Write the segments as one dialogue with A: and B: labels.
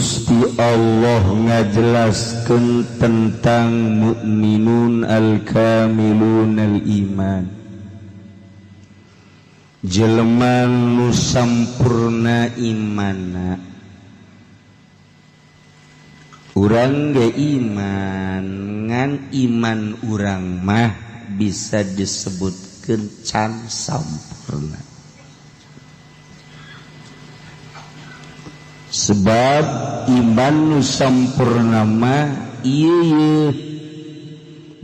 A: Gusti Allah ngajelaskeun tentang mukminun al-kamilun al-iman, jelema nu sampurna imanna. Urang ge iman ngan iman urang mah bisa disebutkeun can sampurna. Sebab iman nu sampurna mah ieu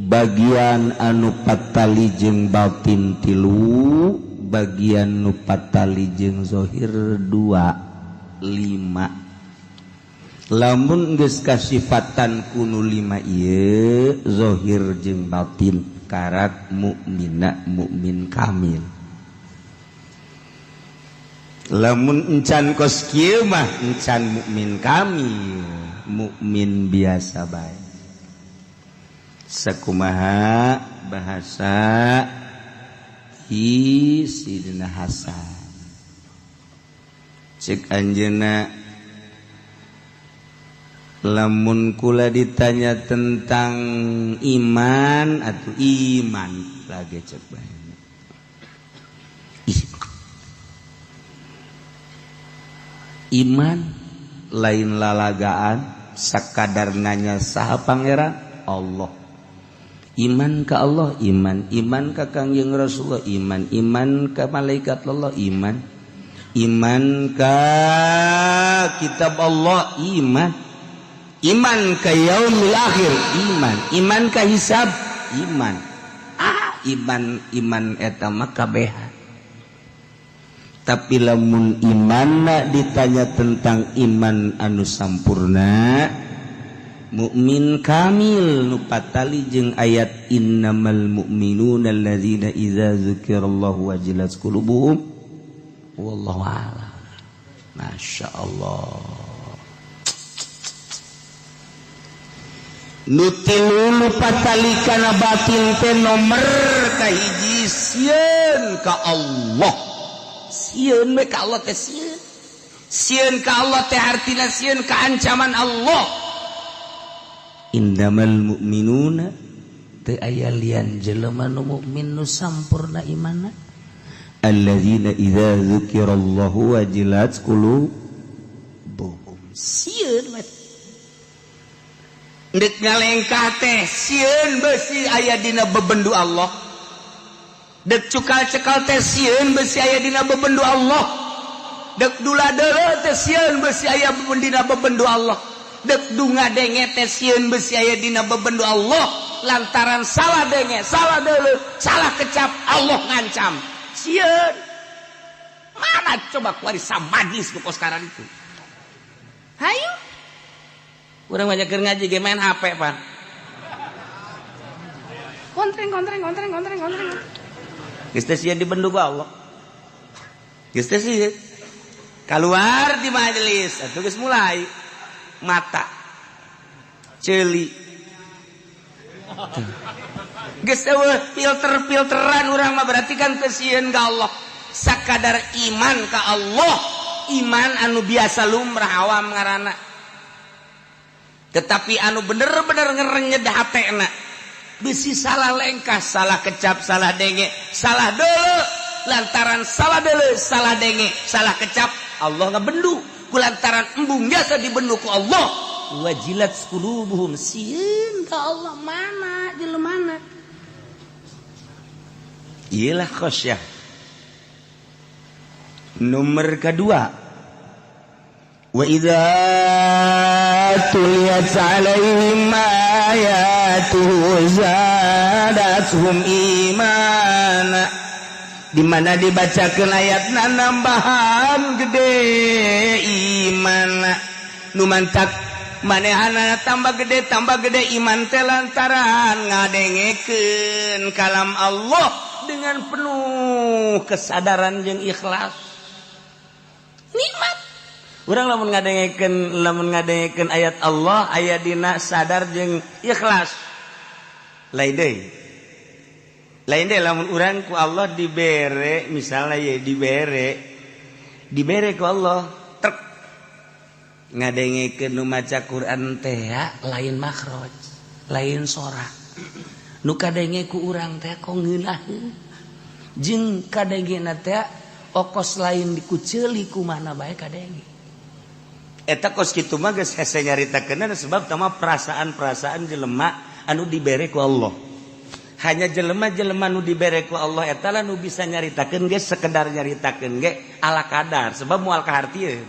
A: bagian anu patali jeung batin tilu, bagian nu patali jeung zahir 2 5. Lamun geus kasifatan kunu 5 ieu zahir jeung batin karat mukminna mukmin kamil. Lamun encan kos kieu mah encan mukmin kamil, mukmin biasa bae. Sakumaha bahasa Sidina Hasan cek anjeunna, lamun kula ditanya tentang iman atau iman lagi cek bae. Iman lain lalagaan, sakadar nanya saha pangeran Allah. Iman ka Allah iman, iman ka Kangjeng Rasulullah iman, iman ka malaikat Allah iman, iman ka kitab Allah iman, iman ka yaumil akhir iman, iman ka hisab iman. Iman eta mah kabehan. Tapi lamun imanna ditanya tentang iman anu sampurna, mukmin kamil nu patali jeung ayat innamal mu'minuna alladzina idza dzukirallahu wajilat qulubuhum wallahu a'lam. Masyaallah. Nu tilu nu patali kana batin teh nomer kahiji sieun ka Allah. Sieun we ka Allah teh sieun. Sieun ka Allah teh artina sieun ka ancaman Allah. Innamal mu'minuna teu aya lian jelema nu mukmin nu sampurna imanna alladzina idza dzukirallahu wajilat qulubuhum. Sieun we ndek ngalengkah teh sieun beusi aya dina bebendu Allah. Dek cukal-cekal teh sieun beusi aya dina bebendu Allah. Dek dula-deuleu teh sieun beusi aya dina bebendu Allah. Dek dunga denge teh sieun beusi aya dina bebendu Allah. Lantaran salah denge, salah deuleu, salah kecap Allah ngancam. Sieun. Mana coba kuari samadis ku poskaran itu. Hayu. Urang banyak keur ngaji ge main HP, Pak. Kontreng. Geus teh sieun dibendu ku Allah. Geus teh sieun. Keluar di majelis, atuh geus mulai mata ceuli. Geus eueuh filteran urang mah berarti kan teu sieun ka Allah. Sakadar iman ka Allah, iman anu biasa lumrah awam ngaranna. Tetapi anu bener-bener ngerenyed hatena. Bisi salah lengkah, salah kecap, salah denge, salah deuleu. Lantaran salah deuleu, salah denge, salah kecap, Allah ngabendu. Kulantaran embung biasa dibendu ku Allah. Wajilat qulubuhum sieun ka Allah mana jelema. Iyalah khosyah. Nomor kedua, wa idza tuliyat alaihim ayatuhu zadatuhum imana. Di mana dibacakeun ayatna nambahan gede iman. Nu mantak manehana tambah gede iman teh lantaran ngadengekeun kalam Allah dengan penuh kesadaran jeung ikhlas. Nikmat. Urang lamun ngadengekeun ayat Allah aya dina sadar jeung ikhlas. Lain deui lamun urang ku Allah dibere misalnya ya dibere ku Allah trek ngadengikeun nu maca Quran teh lain makhraj lain sora nu kadenge ku urang teh kok ngeunaheun jeung kadengena teh okos lain dikuceuli kumaha bae kadenge eta kos kitu mah geus hese nyaritakeunna sebab tama perasaan-perasaan jelema anu dibere ku Allah. Hanya jelema-jelema nu dibere ku Allah eta lah nu bisa nyaritakeun ge sekedar nyaritakeun ge ala kadar sebab moal kahartieun.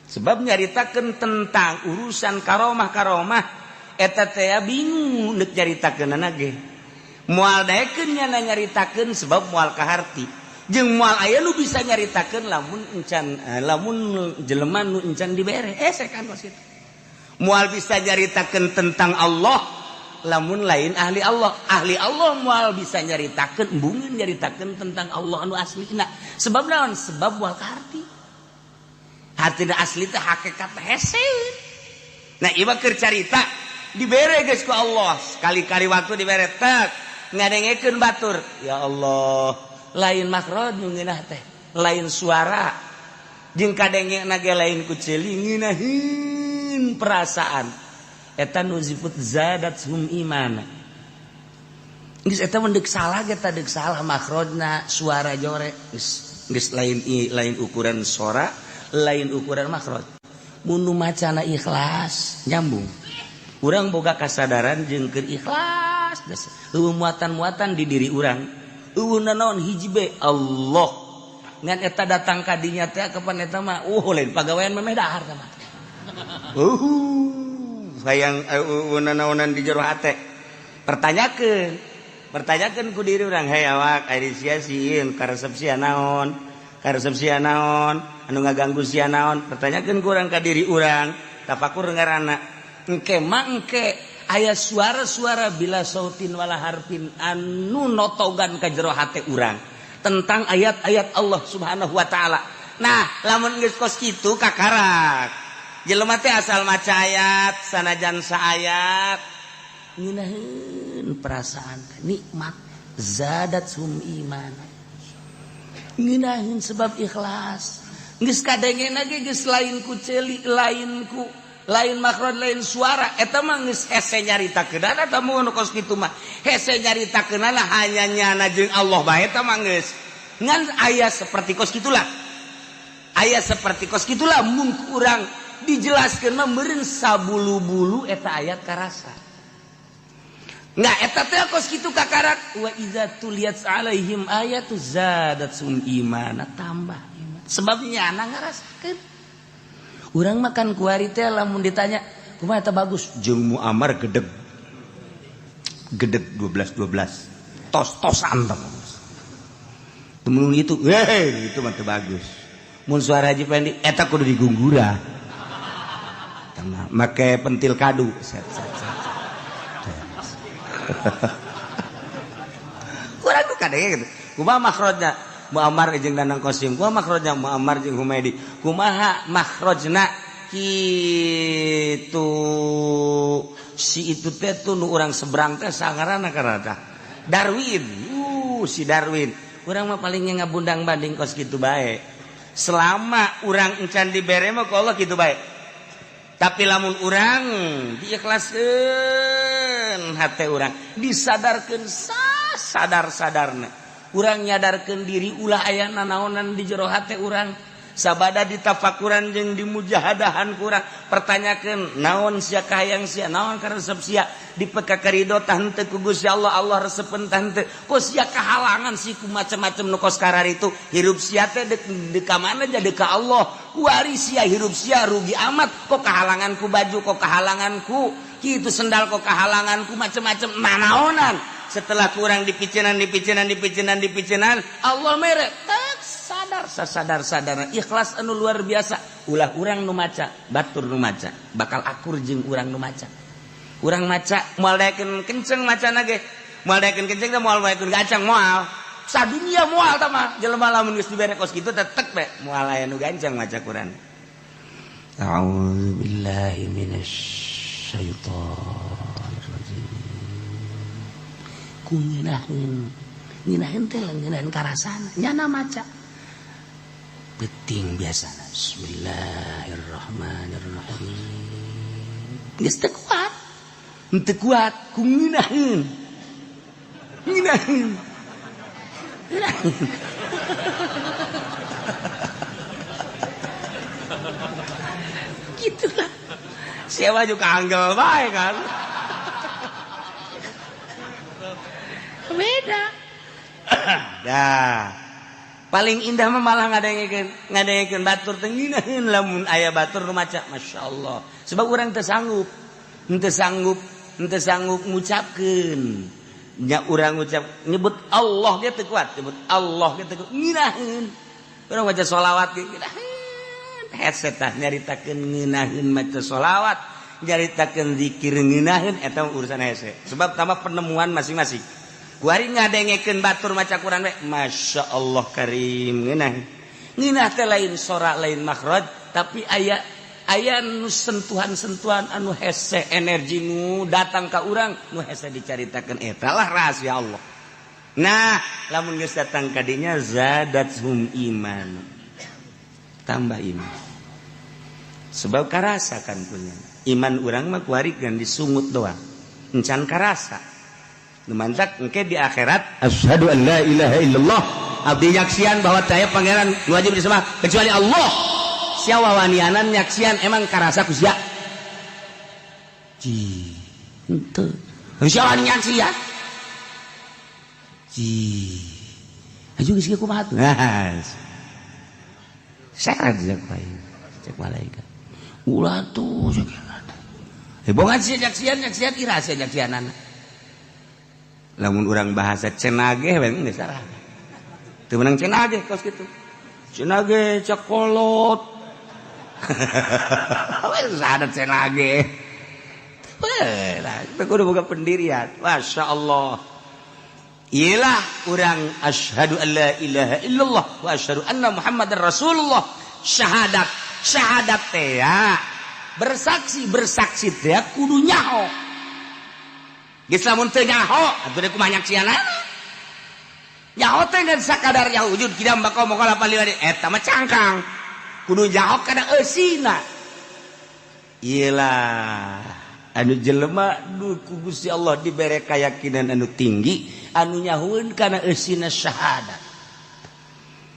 A: Sebab nyaritakeun tentang urusan karomah-karomah eta teh bingung neuk nyaritakeunana ge. Moal daekeun nya nyaritakeun sebab moal kaharti. Jeung moal aya nu bisa nyaritakeun lamun jelema nu encan dibere kan kos kitu. Moal bisa nyaritakeun tentang Allah lamun lain ahli Allah. Ahli Allah moal bisa nyaritakeun embungeun nyaritakeun tentang Allah anu aslina. Sebab naon? Sebab moal kaharti. Hartina asli teh hakikat hese. Nah, ieu keur carita dibere geus ku Allah. Sekali-kali waktu dibere tek ngadengekeun batur. Ya Allah, lain makhraj nu ngeunah teh, lain suara. Jeung kadengena ge lain ku ceuli ngeunaheun perasaan. Eta nu zifut zadathum imana. Geus eta mun deuk salah ge teh deuk salah makhrajna suara jore geus lain ukuran suara, lain ukuran makhraj. Mun nu macana ikhlas nyambung. Urang boga kasadaran jeung keur ikhlas eueuh muatan-muatan di diri urang. Eueuhna naon hiji be Allah. Ngan eta datang ka dinya teh kapan eta mah lain pagawean memeh dahar teh mah. Hayang eueuhna naonan di jero hate. Pertanyakeun ku diri urang, "Hei awak, ari sia sieun karesep sia naon? Karesep sia naon? Anu ngaganggu sia naon?" Pertanyakeun ku urang ka diri urang, tafakur ngaranna. Engke mah engke aya suara-suara bila sautin wala harfin anu notogan ka jero hate urang tentang ayat-ayat Allah Subhanahu wa taala. Nah, lamun geus kos kitu kakarak. Jelema teh asal maca ayat sanajan saayat ngeunaheun perasaan nikmat zadatsum iman. Ngeunaheun sebab ikhlas. Geus kadengena ge geus lain ku ceuli, lain makhraj lain suara eta mah geus hese nyaritakeunana eta mun kos kitu mah hese nyaritakeunana hanya nyana jeung Allah bae eta mah geus ngan aya seperti kos kitulah mun urang dijelaskeun mah meureun sabulu-bulu eta ayat karasa. Nah eta teh kos kitu kakarak wa iza tuliyat alaihim ayatu zadatsum imana tambah iman sebab nyana ngarasakeun. Urang makan kuari teh lamun ditanya, "Kumaha eta bagus?" Jeung Muammar gedeg 12. Tos-tosan teh. Temun itu, itu mah teu bagus. Mun suara Haji Pendi eta kudu digunggura. Tama make pentil kadu. Set. Urang ku kadenge gitu. Kumaha makhrajna? Muammar jeung Danang Qasim. Kumaha makhrajna? Muammar jeung Humaidi. Kumaha makhrajna? Kitu si itu teh tuh nu urang seberang teh sangaranna karata Darwin. Si Darwin. Urang mah palingnya ngabundang banding kos kitu bae. Selama urang encan dibere mah ku Allah kitu bae. Tapi lamun urang diikhlaskeun hate urang, disadarkeun sadar-sadarna. Urang nyadarkeun diri ulah aya nanaonan di jero hate urang. Sabada ditafakuran jeung dimujahadahan kurang pertanyakeun naon sia kahayang sia naon karesep sia dipeka karido tah henteu ku Gusti Allah resepen tah henteu ku sia kahalangan si ku macam-macam nu kos kararitu hirup sia teh deuk ka mana jadi ka Allah kuari sia hirup sia rugi amat kok kahalangan ku baju kok kahalangan ku kitu sendal kok kahalangan ku macam-macam naonan setelah kurang dipicenan Allah mere sadar ikhlas anu luar biasa ulah urang nu maca batur nu maca bakal akur jeung urang nu maca urang maca moal daekeun kenceng macana ge moal daekeun kenceng teh moal daekeun gancang moal sadunya moal tah mah jelema lamun geus dibere kos kitu teh tek be moal aya nu gancang maca Quran. A'udzu billahi minasy syaithanir rajim. Ngeunaheun teh ngeunaheun karasana nyana maca Peting biasa. Bismillahirrahmanirrahim. Geus teu kuat. Henteu kuat ku ngeunaheun. Ngeunaheun. Gitulah. Sewa juga anggel bae kan. Beda. Dah. Paling indah mah malah ngadengkeun batur teh ngeunaheun lamun aya batur nu maca masyaallah. Sebab urang teu sanggup ngucapkeun. Nya urang ngucap nyebut Allah ge teu kuat, nyebut Allah ge teu kuat ngeunaheun. Urang maca sholawat ge ngeunaheun. Heset tah nyaritakeun ngeunaheun maca sholawat, nyaritakeun zikir ngeunaheun eta urusan hese. Sebab tambah penemuan masing-masing. Kuari ngadengekeun batur maca Quran we Masya Allah karim ngeunah teh lain sora lain makhraj tapi aya nu sentuhan-sentuhan anu hese energi nu datang ka urang nu hese dicaritakeun eta lah rahasia Allah. Nah lamun geus datang ka dinya zadathum iman tambah iman sebab karasa kan punya iman urang mah kuari kan disungut doang encan karasa. Numantak engke di akhirat asyhadu an la ilaha illallah abdi nyaksian bahwa taya pangeran wajib disembah kecuali Allah. Sia wawanianan nyaksian emang karasa ku sia. Ji henteu. Sia wani nyaksian. Ji. Aju geus kumaha tuh? Syarat cek malaikat. Ulah tuh cek. Bongan sia nyaksian ira sia nyaksianana. Lamun urang bahasa cenage we geus salah. Teu meunang cenage kos kitu. Cenage cakolot. Wes ada cenage. Weh, lah kita kudu boga pendirian. Masyaallah. Iyalah urang asyhadu an la ilaha illallah wa asyhadu anna muhammadar rasulullah. Syahadat teh ya. Bersaksi teh kudu nyaho. Geus lamun teu nyaho atuh kumaha nyaksianana. Nyaho teh ngan sakadar nya wujud kidam bakal moga lapalila eta mah cangkang. Kudu nyaho kana eusina. Iyalah anu jelema ku Gusti Allah dibere kayakinan anu tinggi anu nyahoeun kana eusina syahadat.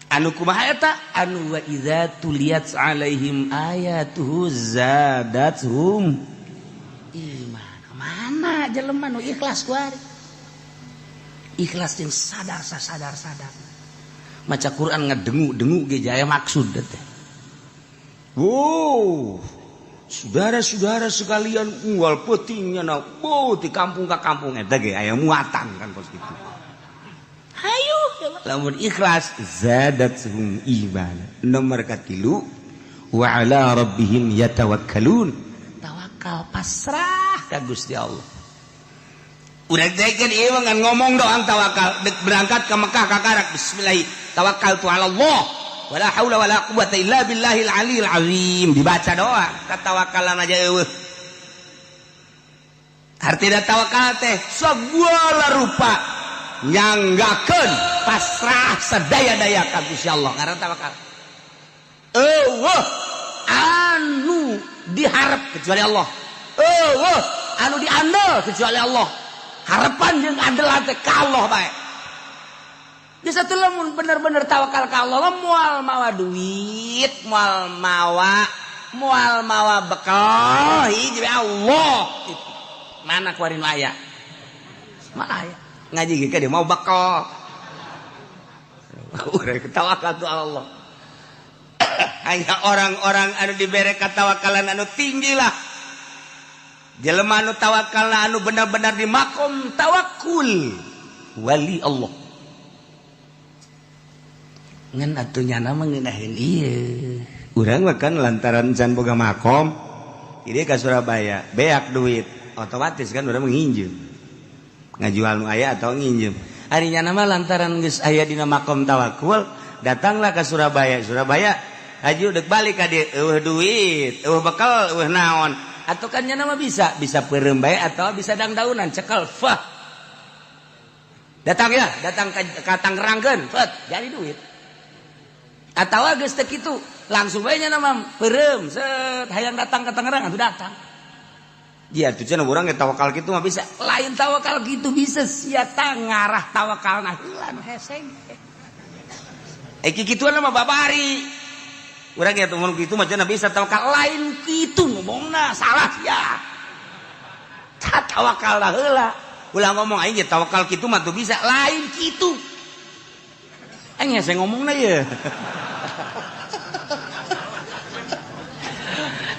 A: Anu kumaha eta? Anu wa idza tuliyat alaihim ayatuhu zadatuhum iman. Mana jelema nu ikhlas kuari. Ikhlas jeung sadar. Maca Quran ngadengu-dengu ge jaya maksud teh. Wow. Saudara-saudara sekalian unggal peutingnya na di kampung ka kampung eta ge aya muatan kan pos kitu. Hayu lamun ikhlas zadatuhum iman. Nomor katilu wa ala rabbihim yatawakkalun. Tawakal pasrah ka Gusti Allah. Udah deket ieu ngan ngomong doang tawakal dek berangkat ke Mekah ka karak bismillah tawakkaltu ala Allah wala haula wala quwata illa billahil aliyil azim dibaca doang katawakalan aja eueuh. Artina tawakal teh segala rupa nyanggakeun pasrah sadaya-daya ka Gusti Allah ngaran tawakal. Eueuh anu diharap kecuali Allah. Eueuh anu diandel kecuali Allah. Harapan jeung andelan teh ka Allah bae. Geus atuh lamun bener-bener tawakal ka Allah moal mawa duit, moal mawa bekal hiji we Allah. Mana kuari nu aya? Mana aya? Ngaji ge ka dia mau bekal. Urang tawakal tu Allah. Hanya orang-orang anu dibere katawakalan anu tinggi lah. Jelema anu tawakalna anu benar-benar di makom tawakul wali Allah. Ngan atunya nama ngeunaheun ieu. Urang mah kan lantaran can boga makom, ieu ka Surabaya, beak duit, otomatis kan urang nginjem. Ngajual nu aya atau nginjem. Ari nya nama lantaran geus aya dina makom tawakul, datanglah ke Surabaya. Surabaya haju deuk balik ka dieu, eueuh duit, eueuh bekal, eueuh naon. Atau kan nama bisa peureum bae atau bisa dangdaunan cekel fah. Datang ya, datang ka Tangerangkeun, fat jadi duit. atawa geus teu kitu langsung we nya nama peureum set hayang datang ka Tangerang atuh datang. Dia tuh cenah urang ge tawakal kitu mah bisa. Lain tawakal kitu bisa sia tah ngarah tawakalna heula nu heseng. Kikituan mah babari. Urang ge teu mun kitu mah cenah bisa tawakal lain kitu ngomongna salah sia. Tah tawakalna heula. Ulah ngomong aing ge tawakal kitu mah tuh bisa lain kitu. Aing hese ngomongna ye.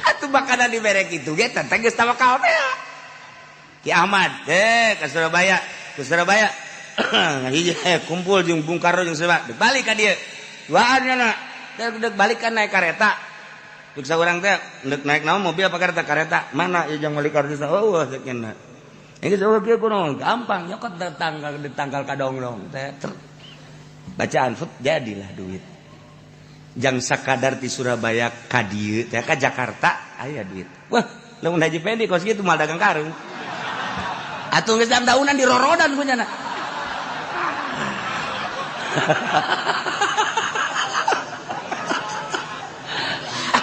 A: Atuh bakana dibere kitu ge teh geus tawakal teh. Ki Ahmad ka Surabaya. Hiji kumpul jeung Bung Karno jeung siapa balik ka dieu. Duaan nya dek balik kan naik kareta. Duk saurang teh dek naik naon mobil apa kareta? Mana ieu jeung balik kareta? Oh sakena. Enggeus eueuh kieu kunaon? Gampang nyokot ditanggal kadonglong teh. Bacaan fut jadilah duit. Jang sakadar ti Surabaya ka dieu teh ka Jakarta aya duit. Wah, lamun Haji Fendi kos kitu mal dagang karung. Atuh geus daunan di rorodan ku nya.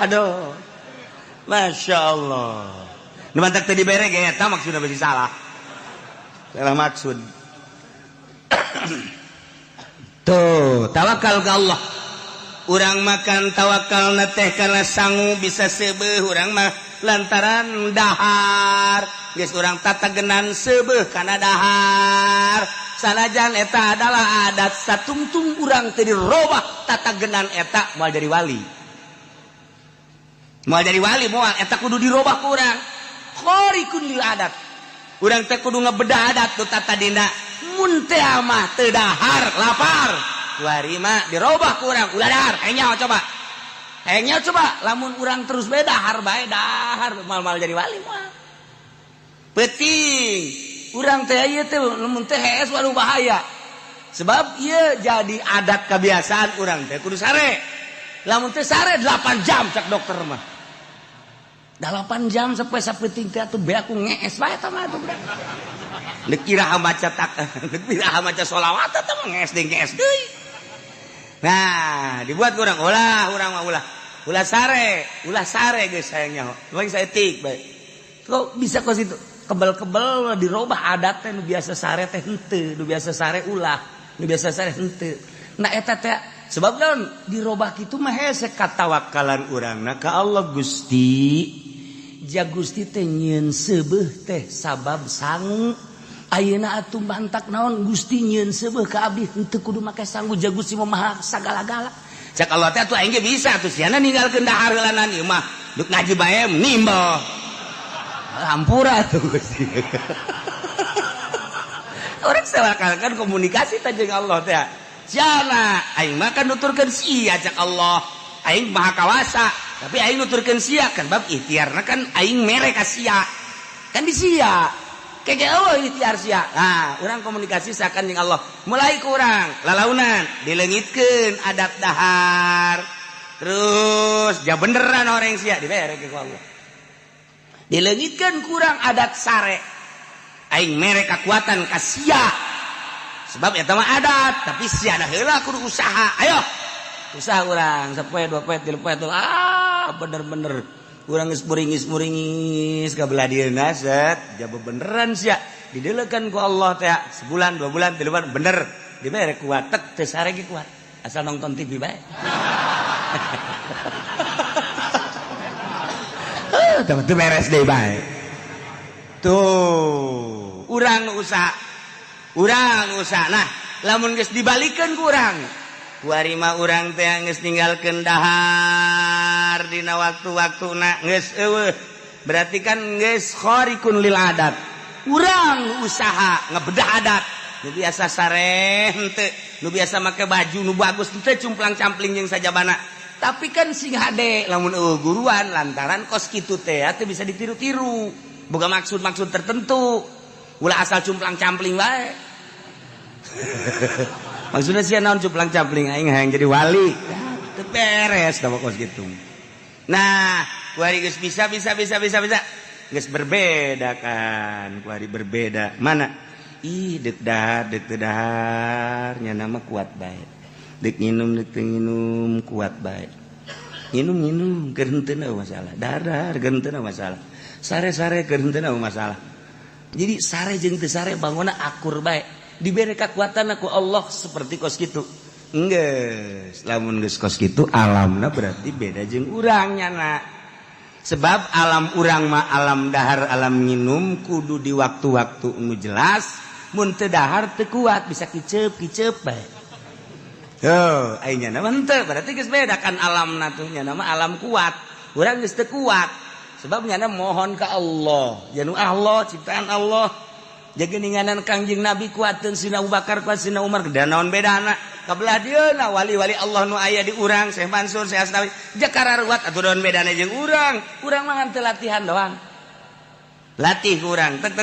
A: Aduh. Masya Allah. Nu mantak teu dibere ge eta maksudna bisi salah. Salah maksud. Tuh, tawakal ke Allah. Urang makan tawakal na teh kana sangu bisa seubeuh urang mah lantaran dahar. Geus urang tatagenan seubeuh kana dahar. Sanajan eta adalah adat satungtung urang teu dirobah tatagenan eta moal jadi wali. Moal jadi wali moal eta kudu dirobah ku urang. Khariqun lil adat. Urang teh kudu ngabedah adat tu tata dina. Mun teh mah teu dahar lapar. Kuari mah dirobah ku urang ulah dahar. Hayang coba lamun urang terus bae dahar mal jadi wali moal. Penting urang teh ieu teh lamun teh hees waduh bahaya. Sebab ieu jadi adat kebiasaan urang teh kudu sare. Lamun teh sare 8 jam cak dokter mah. 8 jam sampai sapeting teh atuh be aku ngees bae eta mah atuh budak. Deuk iraha maca sholawat eta mah ngees deui. Nah, dibuat urang ulah sare geus sayangnya. Paling saeutik bae. Kok bisa kos itu kebel-kebel dirobah adat teh nu biasa sare teh henteu, nu biasa sare ulah, nu biasa sare henteu. Nah eta teh sebab naon dirobah kitu mah hese katawakalan urangna ka Allah Gusti. Ja Gusti teh nyieun seubeuh teh sabab sangu. Ayeuna atuh bantak naon Gusti nyieun seubeuh ka abdi henteu kudu make sangu ja Gusti mah maha sagala-gala. Cak Allah teh atuh aing ge bisa atuh siana ninggalkeun dahar heulanan ieu mah duk ngaji bae nimbal. Hampura tuh Gusti. Orang sewakalkan komunikasi teh jeung Allah teh. Siana aing mah kan nuturkeun sia cak Allah. Aing maha kawasa, tapi aing nuturkeun sia kan bab ikhtiarna kan aing mere ka sia. Kan di sia. Kege eueuh ikhtiar sia. Nah, urang komunikasi sakan jeung Allah. Mulai ku urang lalaunan dileungitkeun adat dahar. Terus ja beneran orang sia dibere ke Allah. Dileungitkeun kurang adat sare. Aing mere kakuatan ka sia. Sebab eta mah adat, tapi sia da heula kudu usaha. Ayo. Usaha urang sapoe 2 poe 3 poe tuh. Bener-bener urang geus muringis ka belah dieuna set, jaba beneran sia. Dideulekeun ku Allah teh sebulan 2 bulan 3 bulan bener. Dibere kuat tek teu sare ge kuat. Asal nonton TV bae. Teu beres deui bae. Tuh, urang usaha. Nah, lamun geus dibalikeun ku urang. Kuari mah urang teh geus ninggalkeun dahar dina waktu-waktuna geus eueuh. Berarti kan geus khariqun lil adat. Urang usaha ngabedah adat. Nu biasa sare henteu, nu biasa make baju nu bagus henteu cumplang-campling jeung sajabana. Tapi kan sing hade lamun eueuh guruan lantaran kos kitu teh teu bisa ditiru-tiru. Boga maksud-maksud tertentu. Ulah asal cumplang-campling wae. Maksudnya sia naon cumplang-campling aing hayang jadi wali. Teu beres da kos kitu. Nah, kuari geus bisa. Geus berbeda kan, kuari berbeda. Mana? Ih, deuk dahar nya nama kuat bae. dek nginum kuat baik nginum keur henteu masalah darah keur henteu masalah sare-sare keur henteu masalah jadi sare jeung teu sare bangunna akur bae dibere kakuatan aku Allah seperti kos kitu geus lamun geus kos kitu alamna berarti beda jeung urang nyana sebab alam urang mah alam dahar alam nginum kudu di waktu-waktu nu jelas mun teu dahar teu kuat bisa kiceup bae oh aya nya henteu berarti geus beda kan alamna tuh nya nama alam kuat urang geus teu kuat sebab nya mohon ka Allah janu Allah ciptaan Allah jageninganan Kangjeng Nabi kuateun Sina Abu Bakar kuat Sina Umar da naon bedana kabelah dieuna wali-wali Allah nu aya di urang Syekh Mansur Syekh Asnawi jakara ruwat atuh naon bedana jeung urang mah teu latihan doang latih urang tek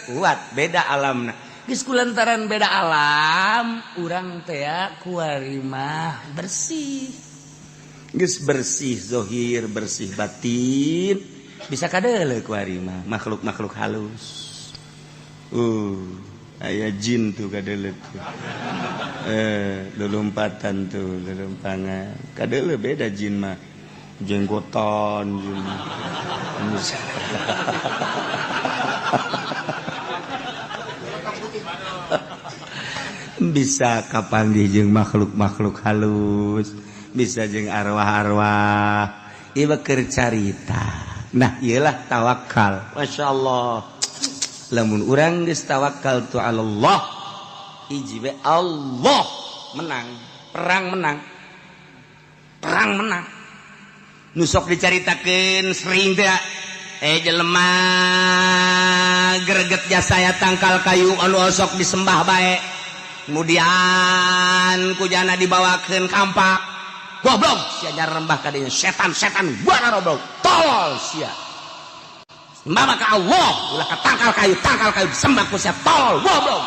A: kuat beda alamna geus kulantaran beda alam urang teh kuari mah bersih geus bersih zahir bersih batin bisa kadeuleu kuari mah makhluk-makhluk halus aya jin tuh kadeuleu lelompatan tuh lelempangan kadeuleu beda jin mah jenggotan jin bisa kapanggih jeung makhluk-makhluk halus bisa jeung arwah-arwah ieu keur carita nah iyalah tawakal masyaallah lamun urang geus tawakal tu Allah hiji we Allah menang perang menang nu sok dicaritakeun sering teh jelema greget jasaya tangkal kayu anu sok disembah bae kemudian kujana dibawakeun kampak goblok sia nya rembah ka dieu setan buana goblok tolol sia sembah ka Allah ulah ka tangkal kayu disembah ku sia tolol goblok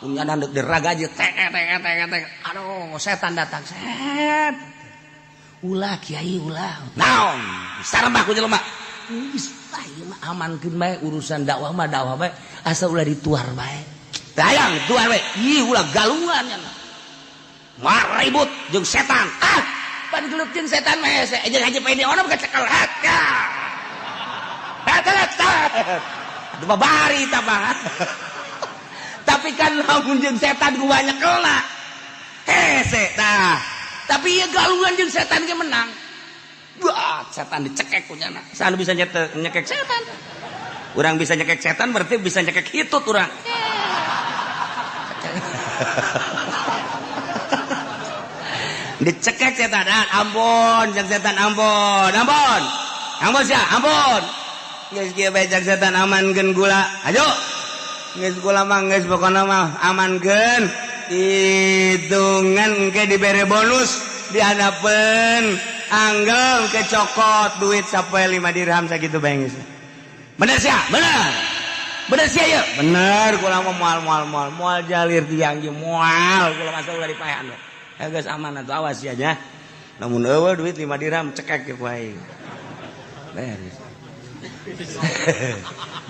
A: punya nandek deraga aja tek aduh setan datang set ulah kiai ulah naon sarembah ku jelema geus ieu mah amankeun bae urusan dakwah bae asa ulah dituar bae dayang tuar bae ieu ulah galungan nya mar ribut jeung setan pan geleup jeung setan mah asa jeung haji pede ona kecekel ya aduh babari tabangan tapi kan lamun jeung setan ku banyak kelna hese tah tapi ieu galungan jeung setan ge menang wah setan dicekek ku nya sanu bisa nyekek setan urang bisa nyekek setan berarti bisa nyekek hitut urang dicekek setan ampun jeung setan ampun sia ampun geus kieu bae jeung setan amankeun gula ajo geus gula mah geus pokona mah amankeun hitungan ke dibere bonus dihadapeun anggel ke cokot duit sapoe 5 dirham sakitu bae geus bener sia bener sia ieu bener kula mah moal jalir tiang ge moal kula masa ulah dipaean ya geus aman atuh awas ya nya lamun eueuh duit 5 dirham cekek ke wae beres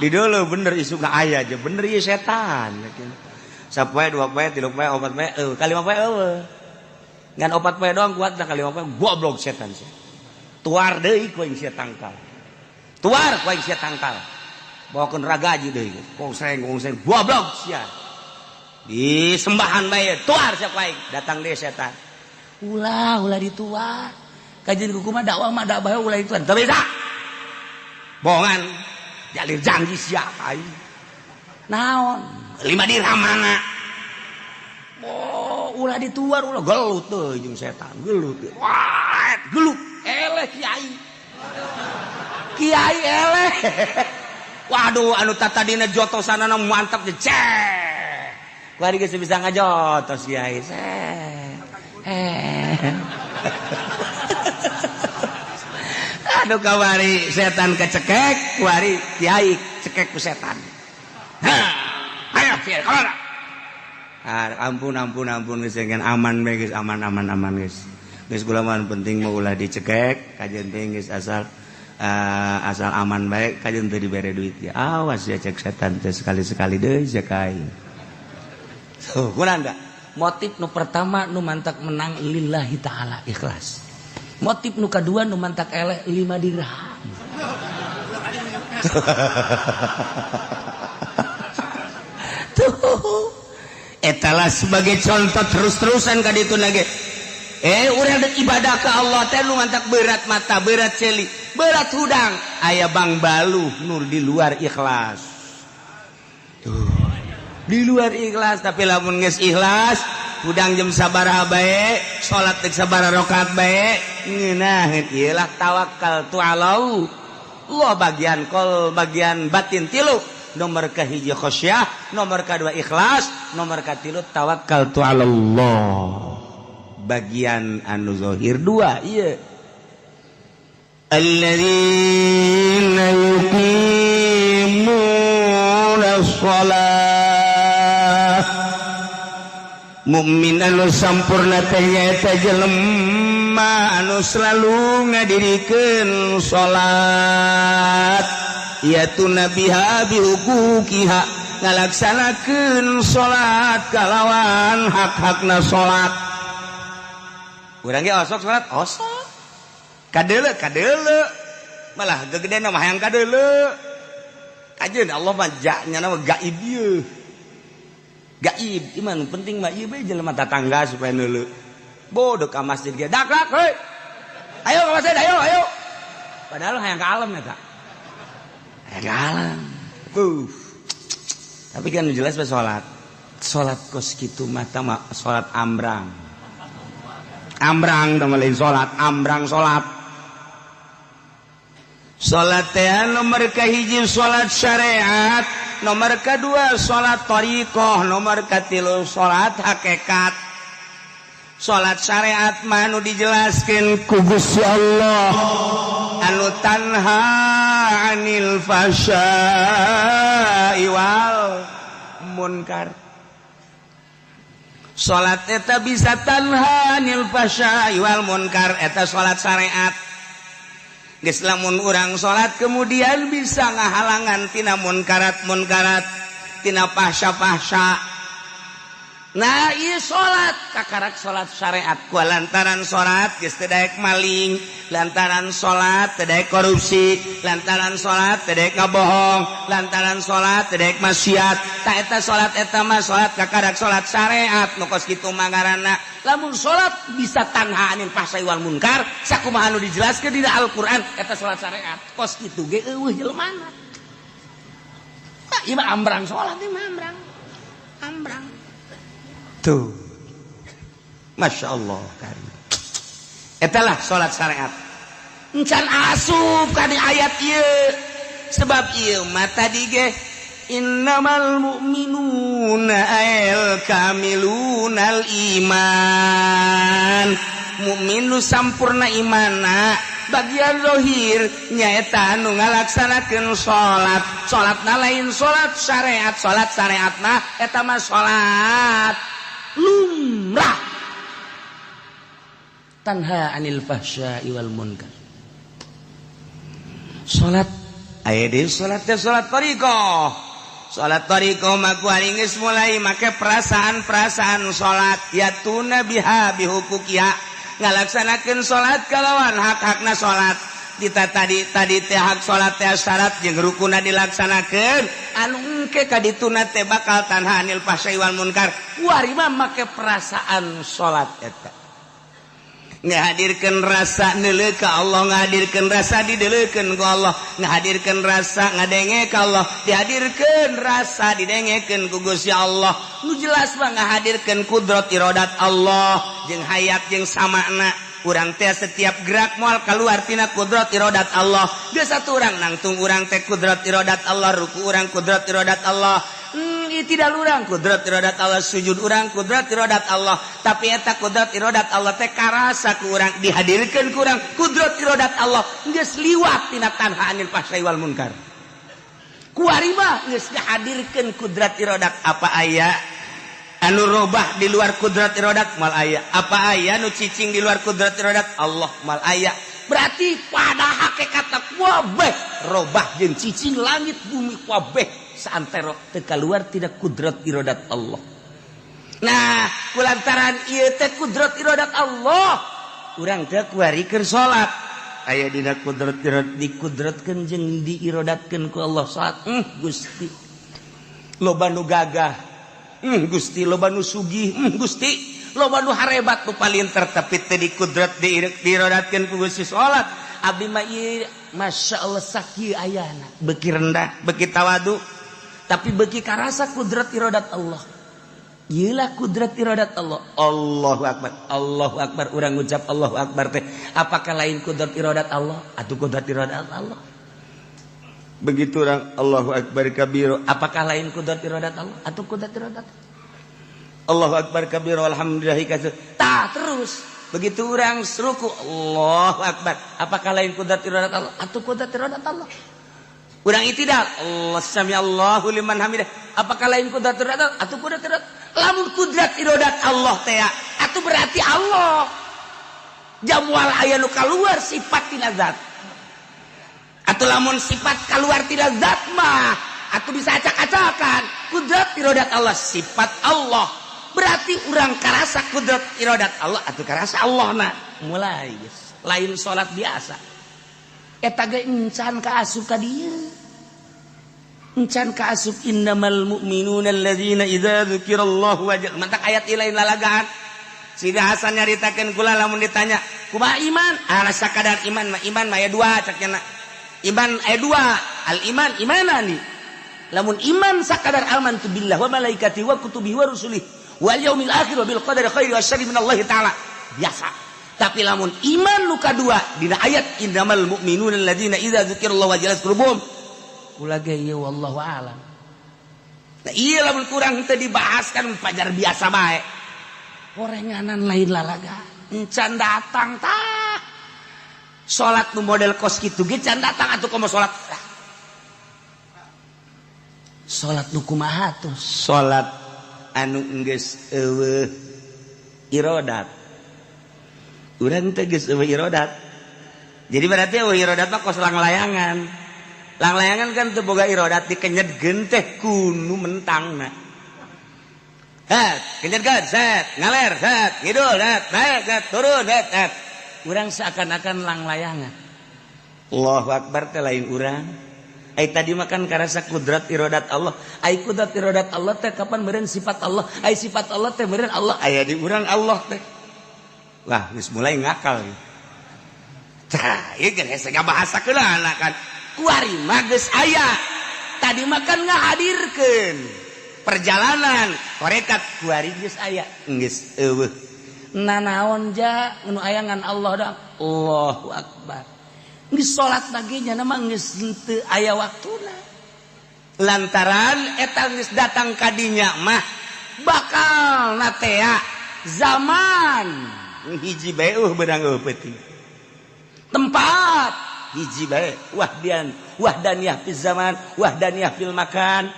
A: di dulu bener isukna aya aja bener ieu setan sapoe 2 poe 3 poe 4 poe kali 5 poe eueuh ngan 4 poe doang kuat dah kali 5 poe goblok setan sia tuar deui ku aing sia tangkal bawakeun ragaji deui gongseng goblok sia di sembahan bae tuar sia ku aing datang deui setan ulah dituar kajian kuku mah dakwah ulah dituar teu bisa bohongan jalir janji siapa aing naon 5 dirham mana ulah dituar ulah gelut teuy jeung setan gelut eleh kiai eleh waduh anu tatadina jotosanana mantap je cek bari geus bisa ngajotos kiai aduh kawari setan kecekek kuari kiai cekek ku setan ayo kiai kalana ampun geus enggan aman bae geus aman geus kula mah penting mah ulah dicekek kajian teh geus asal aman bae kajian teu dibere duit ya awas ya cek setan teh sekali-sekali deui cek aing kunaon da Motif nu pertama nu mantak menang lillahi ta'ala ikhlas. Motif nu kedua nu mantak eleh 5 dirham. Tuh. Etalah sebagai contoh terus-terusan ka ditu nage. Urang dek ibadah ke Allah teh nu mantak berat mata, berat celi, berat hudang, aya bang balu nur di luar ikhlas. Tuh. Di luar ikhlas, tapi lamun geus ikhlas hudang jam sabaraha bae, salat teh sabaraha rakaat bae, ngeunaheun ieu lah tawakkal tu alau. Bagian kol bagian batin tilu. Nomor kahiji khosyah, nomor kedua ikhlas, nomor katilu tawakkal tu alallah. Bagian anu zahir 2 ieu. Alladzina yuqimuna shalah. Mukmin anu sampurna teh nyaeta jelema anu selalu ngadirikeun salat, yatuna biha bihuquqiha, ngalaksanakeun salat kalawan hak-hakna salat. Urang ge osok salat, osok. Kadeuleu malah gegedena mah hayang kadeuleu. Kajeun Allah mah ja-nya nama gaib ieu. Gaib iman penting mah ieu bae jelema tatangga supaya neuleu. Bodoh ka masjid ge dak heuy. Ayo ka masjid ayo. Padahal hayang ka alam eta. Hayang ka alam. Tapi kan jelas bae salat. Salat kos kitu mah mah salat ambrang. Ambrang teh lain salat, ambrang salat. Salat teh nomor kahiji salat syariat, nomor kedua salat thariqah, nomor katilu salat hakikat. Salat syariat mah anu dijelaskeun ku Gusti Allah anu tanha 'anil fasya'i wal munkar. Salat eta bisa tanha 'anil fasya'i wal munkar, eta salat syariat. Geus lamun urang salat kemudian bisa ngahalangan tina munkarat, tina fahsya. Nah, ieu salat kakarak salat syariat. Ku lantaran salat geus teu daek maling, lantaran salat teu daek korupsi, lantaran salat teu daek ngabohong, lantaran salat teu daek maksiat. Ta eta salat eta mah salat kakarak salat syariat. Nu kos kitu mah ngaranna lamun salat bisa tanha anil fahsya'i wal munkar, sakumaha anu dijelaskeun dina Al-Qur'an eta salat syariat. Kos kitu ge eueuh jelmana. Ieu mah ambrang salat ieu mah ambrang. Tuh. Masya Allah kan. Etalah salat syariat. Encan asup ka di ayat ieu. Sebab ieu mah tadi ge innamal mu'minuna al kamilunal iman. Mukmin nu sampurna imanna bagian zahir nyaeta anu ngalaksanakeun salat. Salatna lain salat syariat, salat syariatna eta mah salat lumrah tanha anil fahsya'i wal munkar. Salat aya deui salat teh salat thariqah. Salat thariqah mah kuring geus mulai make perasaan-perasaan salat, yatuna biha bihuquqiha, ngalaksanakeun salat kalawan hak-hakna salat. Kita tadi teh hak salat teh syarat jeung rukunna dilaksanakeun, anu engke ka dituna teh bakal tanha anil fahsya'i wal munkar. Kuari mah make perasaan salat eta. Ngahadirkeun rasa neuleuh ka Allah, ngahadirkeun rasa dideuleukeun ku Allah, ngahadirkeun rasa ngadenge ka Allah, dihadirkeun rasa didengekeun ku Gusti Allah. Nu jelas mah ngahadirkeun kudrat iradat Allah jeung hayat jeung samana. Urang teh setiap gerak moal kaluar tina kudrat iradat Allah. Geus satu urang nangtung urang teh kudrat iradat Allah, ruku urang kudrat iradat Allah. Tidak urang kudrat iradat Allah, sujud urang kudrat iradat Allah. Tapi eta kudrat iradat Allah teh karasa ku urang, dihadirkeun ku urang kudrat iradat Allah geus liwat tina tanha anil fahsya'i wal munkar. Kuari mah geus dihadirkeun kudrat iradat. Apa aya anu robah di luar kudrat iradat? Mal aya. Apa aya nu cicing di luar kudrat iradat? Allah. Mal aya. Berarti pada hakikatna kabeh robah jeung cicing langit bumi kabeh saantero teu kaluar tina kudrat iradat Allah. Nah kulantaran ieu teh kudrat iradat Allah urang teh kuarikeun salat aya dina kudrat iradat dikudratkeun jeung diiradatkeun ku Allah salat Gusti loba nu gagah Gusti loba nu sugih Gusti loba nu harebat nu palinter tapi teu dikudrat diiradatkeun ku Gusti salat abdi mah ieu masyaallah sakieu ayana beuki rendah beuki tawadu tapi beuki karasa kudrat iradat Allah. Iyalah kudrat iradat Allah. Allahu akbar urang ngucap Allahu akbar teh apakah lain kudrat iradat Allah atuh kudrat iradat Allah. Begitu orang Allahu akbar kabir apakah lain kudrat iradat Allah atuh kudrat iradat Allahu akbar kabir alhamdulillah tah terus begitu orang ruku Allahu akbar apakah lain kudrat iradat Allah atuh kudrat iradat Allah. Urang itidal Allah sami Allahu liman hamidah apakah lain kudrat iradat Allah atuh kudrat iradat lamun kudrat iradat Allah teh atuh berarti Allah jamual aya nu kaluar sifat tina zat atuh lamun sifat kaluar tina zat mah atuh bisa acak-acakan kudrat iradat Allah sifat Allah berarti urang karasa kudrat iradat Allah atuh karasa Allah na mulai lain salat biasa eta ge encan kaasup ka dieu encan kaasup innamal mu'minuna alladzina idza dzukirallahu wajilat mantak ayat ilain lalagaan Sida Hasan nyaritakeun kula lamun ditanya kumaha iman sakadar iman mah aya dua cak cenah iman aya dua al iman imanani lamun iman sakadar amantu billah wa malaikati wa kutubihi wa rusulih wal yaumil akhir wa bil qadari khairi wa syarri minallahi taala biasa tapi lamun iman nu kadua dina ayat innamal mu'minuna alladzina idza dzukirallahu wajilat qulubuhum kula ge ieu wallahu alam. Nah ieu lamun kurang teu dibahaskan pajar biasa bae. Gorenganan lain lalaga. Encan datang tah. Salat nu model kos kitu ge can datang atuh komo salat. Salat nu kumaha tuh? Salat anu geus eueuh iradat. Urang teh geus eueuh iradat. Jadi berarti eueuh iradat mah kos langlayangan. Langlayangan kan teu boga iradat dikenyedkeun teh kunu mentangna. Kenyedkeun set, ngaler set, ngidul set, naik set, turun set. Urang seakan-akan langlayangan. Allahu akbar teh lain urang. Ai tadi makan karasa kudrat iradat Allah. Ai kudrat iradat Allah teh kapan meureun sifat Allah. Ai sifat Allah teh meureun Allah. Aya di urang Allah teh. Wah, geus mulai ngakal. Tah, ieu geus hese ngabahasakeun anak kan. Kuari mages aya tadi makan ngahadirkeun perjalanan korekat kuari geus aya geus eueuh nanaon ja nu aya ngan Allah da Allahu akbar geus salat lagi nya mah geus teu aya waktuna lantaran eta geus datang ka dinya mah bakal natea zaman hiji bae beurang peuting tempat hiji bae wahdaniyah fil zaman wahdaniyah fil makan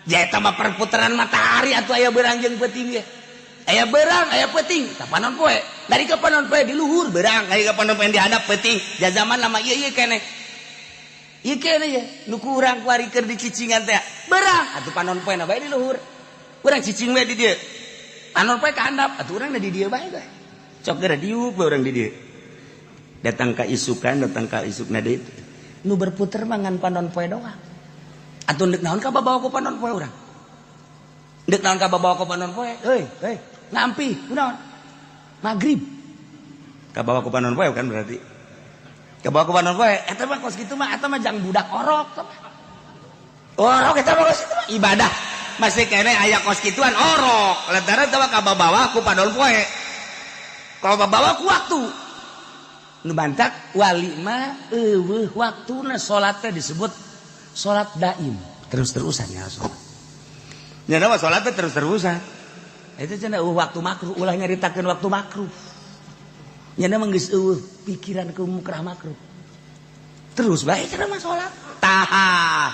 A: ya eta mah perputaran matahari atuh aya beurang jeung peuting ge aya beurang aya peuting kapanon poe dari kapanon poe di luhur beurang dari kapanon poe di hadap peuting ja zaman lama ieu keneh ya nu kurang kuari keur dicicingan teh beurang atuh panon poe na bae di luhur urang cicing we di dieu panon poe ka handap atuh urang di dieu bae cok geura diuk urang di dieu datang ka isukan datang ka isukna deui nu berputer mangan panon poe doang atuh deuk naon ka babawa ku panon poe urang deuk naon ka babawa ku panon poe euy ngampi kunaon magrib ka bawa ku panon poe kan berarti ka bawa ku panon poe eta mah kos kitu mah eta mah jang budak orok eta mah kos kitu mah ibadah masih kene aya kos kituan orok lantaran eta mah ka babawa ku panon poe kalau babawa ku waktu nu bantak wali mah eueuh waktuna salat teh disebut salat daim terus-terusan ya salat. Nya nama salat teh terus-terusan. Itu cenah waktu makruh ulah nyaritakeun waktu makruh. Nya nama geus eueuh pikiran ke mukrah makruh. Terus bae cenah mah salat. Tah.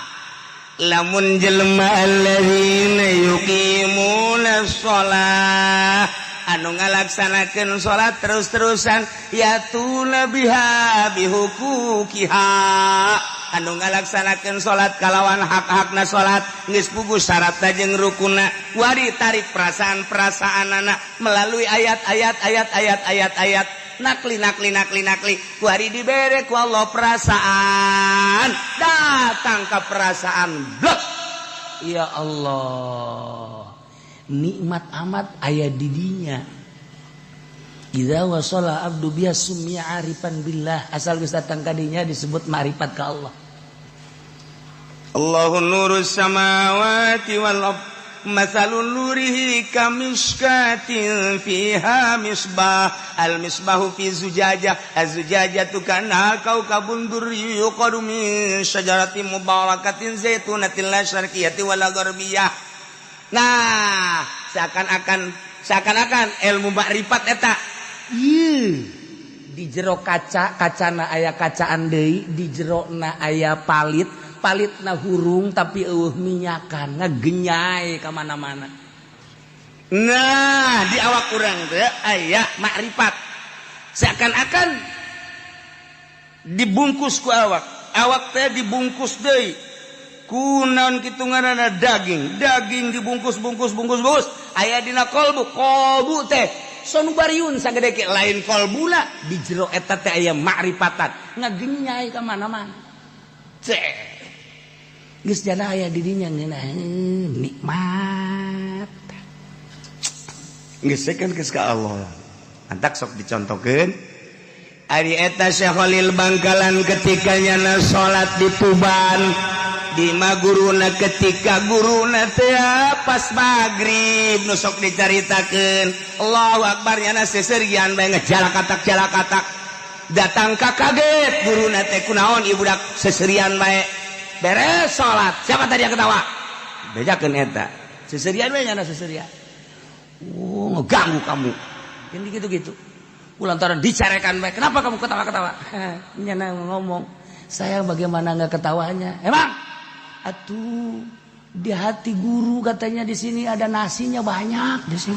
A: Lamun jelema alladzina yuqimuna shalah anu ngalaksanakeun salat terus-terusan yatuna biha bihuquqiha anu ngalaksanakeun salat kalawan hak-hakna salat geus puguh syaratna jeung rukunna wari tarik perasaan-perasaanana melalui ayat-ayat nakli wari dibere ku Allah perasaan datang ke perasaan blok ya Allah nikmat amat aya di dinya idza wasala abdu biha summi'a arifan billah asal geus datang ka dinya disebut ma'rifat ka Allah Allahu nurus samawati wal ardh mathalun nurihi kamishkatin fiha misbah al misbahu fi zujajah az-zujajatu kana kaukabun durri yuqadu min syajaratin mubarakatin zaitunatin la syarqiyyati wala gharbiyah. Nah seakan-akan ilmu makrifat eta di jero kacana aya kacaan deui di jerona aya palitna hurung tapi minyakan ngagenyai ka mana-mana. Nah di awak urang teh aya makrifat seakan-akan dibungkus ku awak teh dibungkus deui kunaon kitu ngaranna daging dibungkus aya dina kolbu teh sonubariun sagede ke lain kolbuna di jero eta teh aya makrifatan ngagenyai ka mana-mana cek geus jana aya di dinya nikmat geus sekeun geus ka Allah antak sok dicontokeun ari eta Syekh Khalil Bangkalan ketika nyana salat di Tuban di maguruna ketika guruna teh pas magrib nu sok dicaritakeun Allahu Akbar nyana seserian bae ngajalakatak datang ka kaget guruna teh kunaon ieu budak seserian bae beres salat siapa tadi yang ketawa bejakeun eta seserian bae nyana seserian ngeganggu kamu kan gitu kulantaran dicarekan bae kenapa kamu ketawa-ketawa nyana ngomong saya bagaimana enggak ketawanya emang atuh di hati guru katanya di sini ada nasinya banyak di sini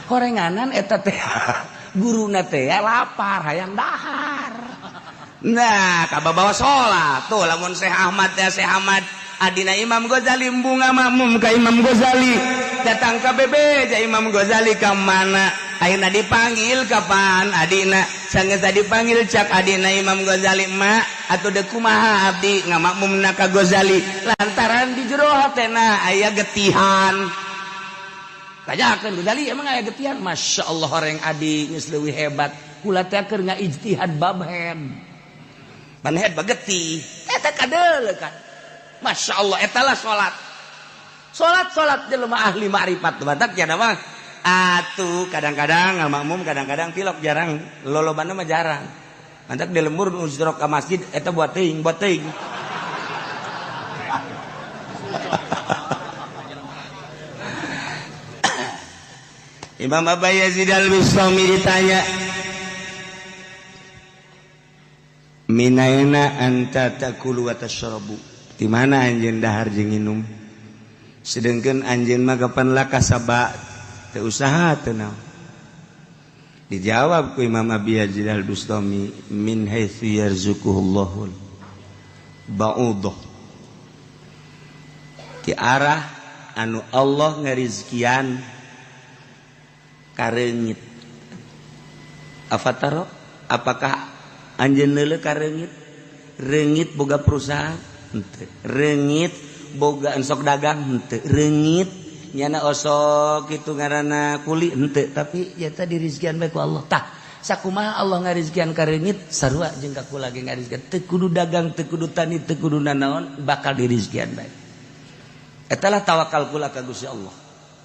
A: horenganan eta teh guruna teh lapar hayang dahar. Nah kababawa sholat tuh lamun Syekh Ahmad adina Imam Ghazali bunga makmum ka Imam Ghazali datang ka bebeja Imam Ghazali ka mana ayeuna dipanggil kapan adina sangeus dipanggil cak adina Imam Ghazali ma atuh deuk kumaha abdi ngamakmumna ka Ghazali lantaran di jero hatena aya getihan kajakeun Ghazali emang aya getihan masyaallah horeng adi geus leuwih hebat kula teh keur ngaijtihad bab head manhead bageti eta kadeuleuh kan masyaallah eta lah salat jelema ahli makrifat batak nya mah atuh kadang-kadang ngamakmum kadang-kadang pilok jarang lolobana mah jarang mantak di lembur usrok ka masjid eta buat teuing Imam Abu Yazid al-Bistami ditanya minaina anta takulu wa tashrabu di mana anjeun dahar jeung nginum sedengkeun anjeun mah kapan laka sabak teu usaha teu naon dijawab ku Imam Abi Yazid al-Bustami min haitsu yarzuquhullahul ba'udah ti arah anu Allah ngarizkian kareungit afataro apakah anjeun leuleuh kareungit reungit boga perusahaan henteu reungit boga sok dagang henteu reungit nyana osok kitu ngaranna kuli henteu tapi ya tadi rizkian bae ku Allah tah sakumaha Allah ngarizkian ka reungit sarua jeung ka kula ge ngarizkian teu kudu dagang teu kudu tani teu kudu nanaon bakal dirizkian bae eta lah tawakal kula ka Gusti Allah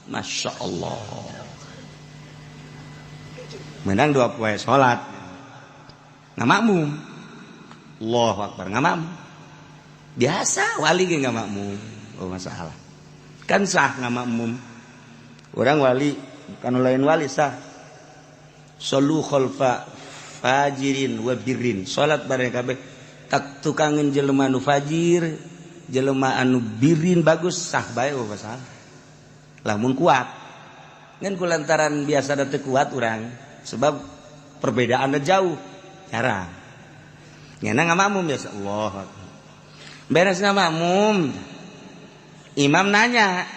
A: masyaallah menang 2 poe salat ngamakmum Allahu Akbar ngamakmum biasa wali ge ngamakmum oh masalah kan sah ngamakmum orang wali kan lain wali sah sallu khalfa fajirin wa birrin salat bareng kabeh tak tukangeun jelema anu fajir jelema anu birrin bagus sah bae oh masalah lamun kuat ngan kulantaran biasa teu kuat urang sebab perbedaannya jauh jarang nyana ngamakmum biasa Allah beres ngamakmum imam nanya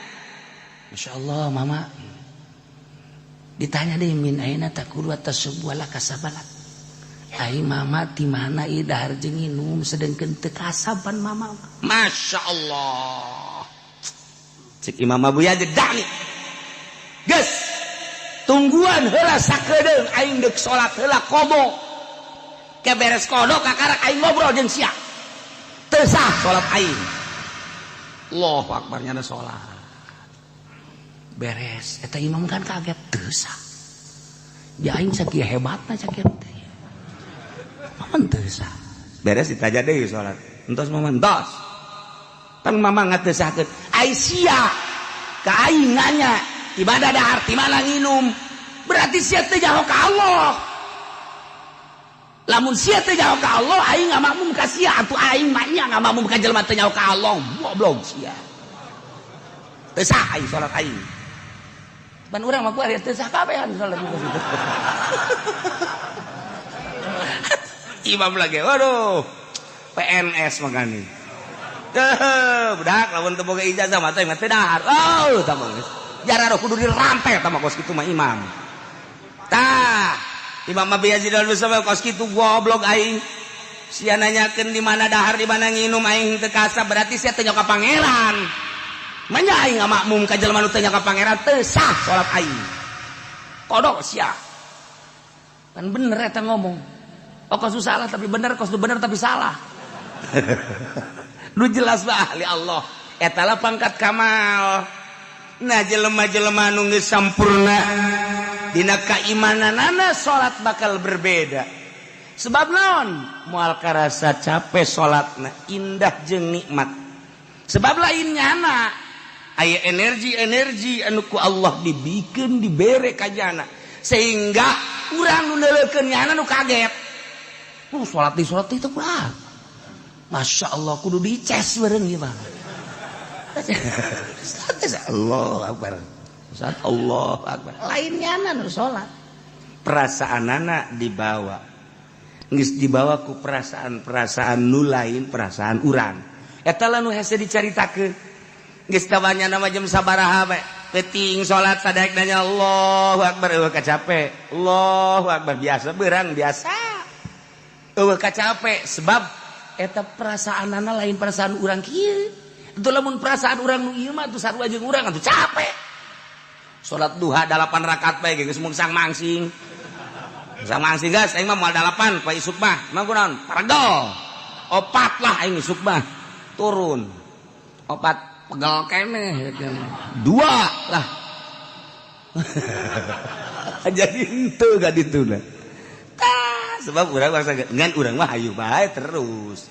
A: Masya Allah mama ditanya deh min aina takulu atasubbu ala kasabalat ai mama di mana ieu dahar jeung nginum sedengkeun teu kasaban mama Masya Allah cek imam abuya jedani geus tungguan heula sakedeung aing deuk salat heula qada ke beres qada kakarak aing ngobrol jeung sia teu sah salat aing Allahu akbar nyana salat beres eta imam kan kaget teu sah ya aing sakieu hebatna sakieu teh maman teu sah beres ditaja deui salat entos maman entos kan mama ngateusakeun ai sia ka aing nanya ibadah dahar di mana nginum berarti sia teh jauh ka Allah lamun sia teh jauh ka Allah aing ngamakmum ka sia atuh aing mah nya ngamakmum ka jelema teh jauh ka Allah goblok sia teu sah aing salat aing ban urang mah ku ari teu sah kabehan salat ku situ imam lagi waduh PNS makanya budak lamun teu boga ijazah mah teh teu dahar oh tah jarang kudu dirampet sama kos kitu mah imam tah imam Abi Yazid al-Bustami kos kitu goblok aing sia nanyakeun di mana dahar di mana nginum aing teu kasab berarti sia teu nyoka pangeran manya aing ngamakmum ka jelema nu teu nyoka pangeran teu sah salat aing kodok sia kan bener eta ngomong oh kos salah tapi bener kos bener tapi salah nu jelas bah ahli Allah eta lah pangkat kamal nah jelema-jelema anu geus sampurna dina kaimananana salat bakal berbeda sebab naon moal karasa capek salatna indah jeung nikmat sebab lain nyana aya energi anu ku Allah dibikeun dibere ka jana sehingga urang nu neuleukeun nyana nu kaget salat itu kumaha Masya Allah kudu dices bareng ieu mah Allahu Akbar saat Allahu Akbar lainnya nu salat perasaanana dibawa geus dibawa ku perasaan nu lain perasaan urang eta lah nu hese dicaritakeun geus tawanya nama jam sabaraha bae penting salat sadaek nanya Allahu Akbar eueuh kacape Allahu Akbar biasa beurang biasa eueuh kacape sebab eta perasaanana lain perasaan urang kieu itu lamun perasaan urang nu ieu mah atuh sarua jeung urang atuh capek salat duha 8 rakaat bae geus mun sang mangsing guys aing mah moal 8 poe isuk mah mah kunaon paregol 4 lah aing isuk mah turun 4 pegel keneh 2 lah jadi henteu ka dituna tah sebab urang bangsa ngan urang mah hayu bae terus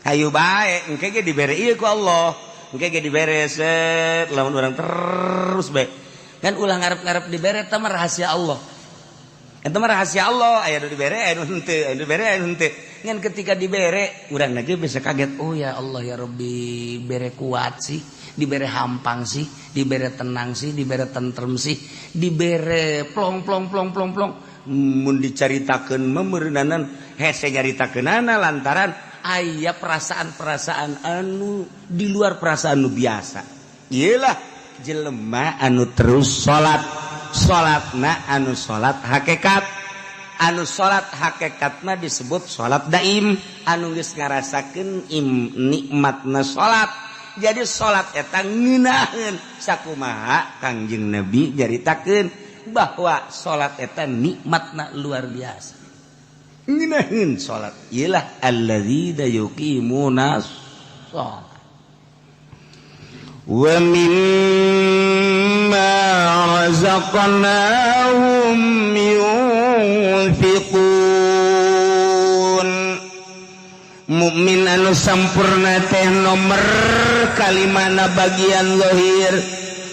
A: hayu bae engke ge dibere ieu ku Allah engke ge dibere set lamun urang terus bae kan ulah ngarep-ngarep dibere eta mah rahasia Allah eta mah rahasia Allah aya nu dibere aya nu henteu aya nu dibere aya nu henteu ngan ketika dibere urang lagi bisa kaget oh ya Allah ya Rabbi bere kuat sih dibere hampang sih dibere tenang sih dibere tentrem sih dibere plong mun dicaritakeun memeureunanan hese nyaritakeunana lantaran aya perasaan-perasaan anu di luar perasaan nu biasa iyalah jelema anu terus salatna anu salat hakikat anu salat hakikat mah disebut salat daim anu geus ngarasakeun nikmatna salat jadi salat eta ngeunaheun sakumaha Kangjeng Nabi jaritakeun bahwa salat eta nikmatna luar biasa ngeunaheun salat ialah alladzina yuqimuna shalah wa mimma razaqnahum yunfiqun mukmin anu sampurna teh nomer kalimana bagian zahir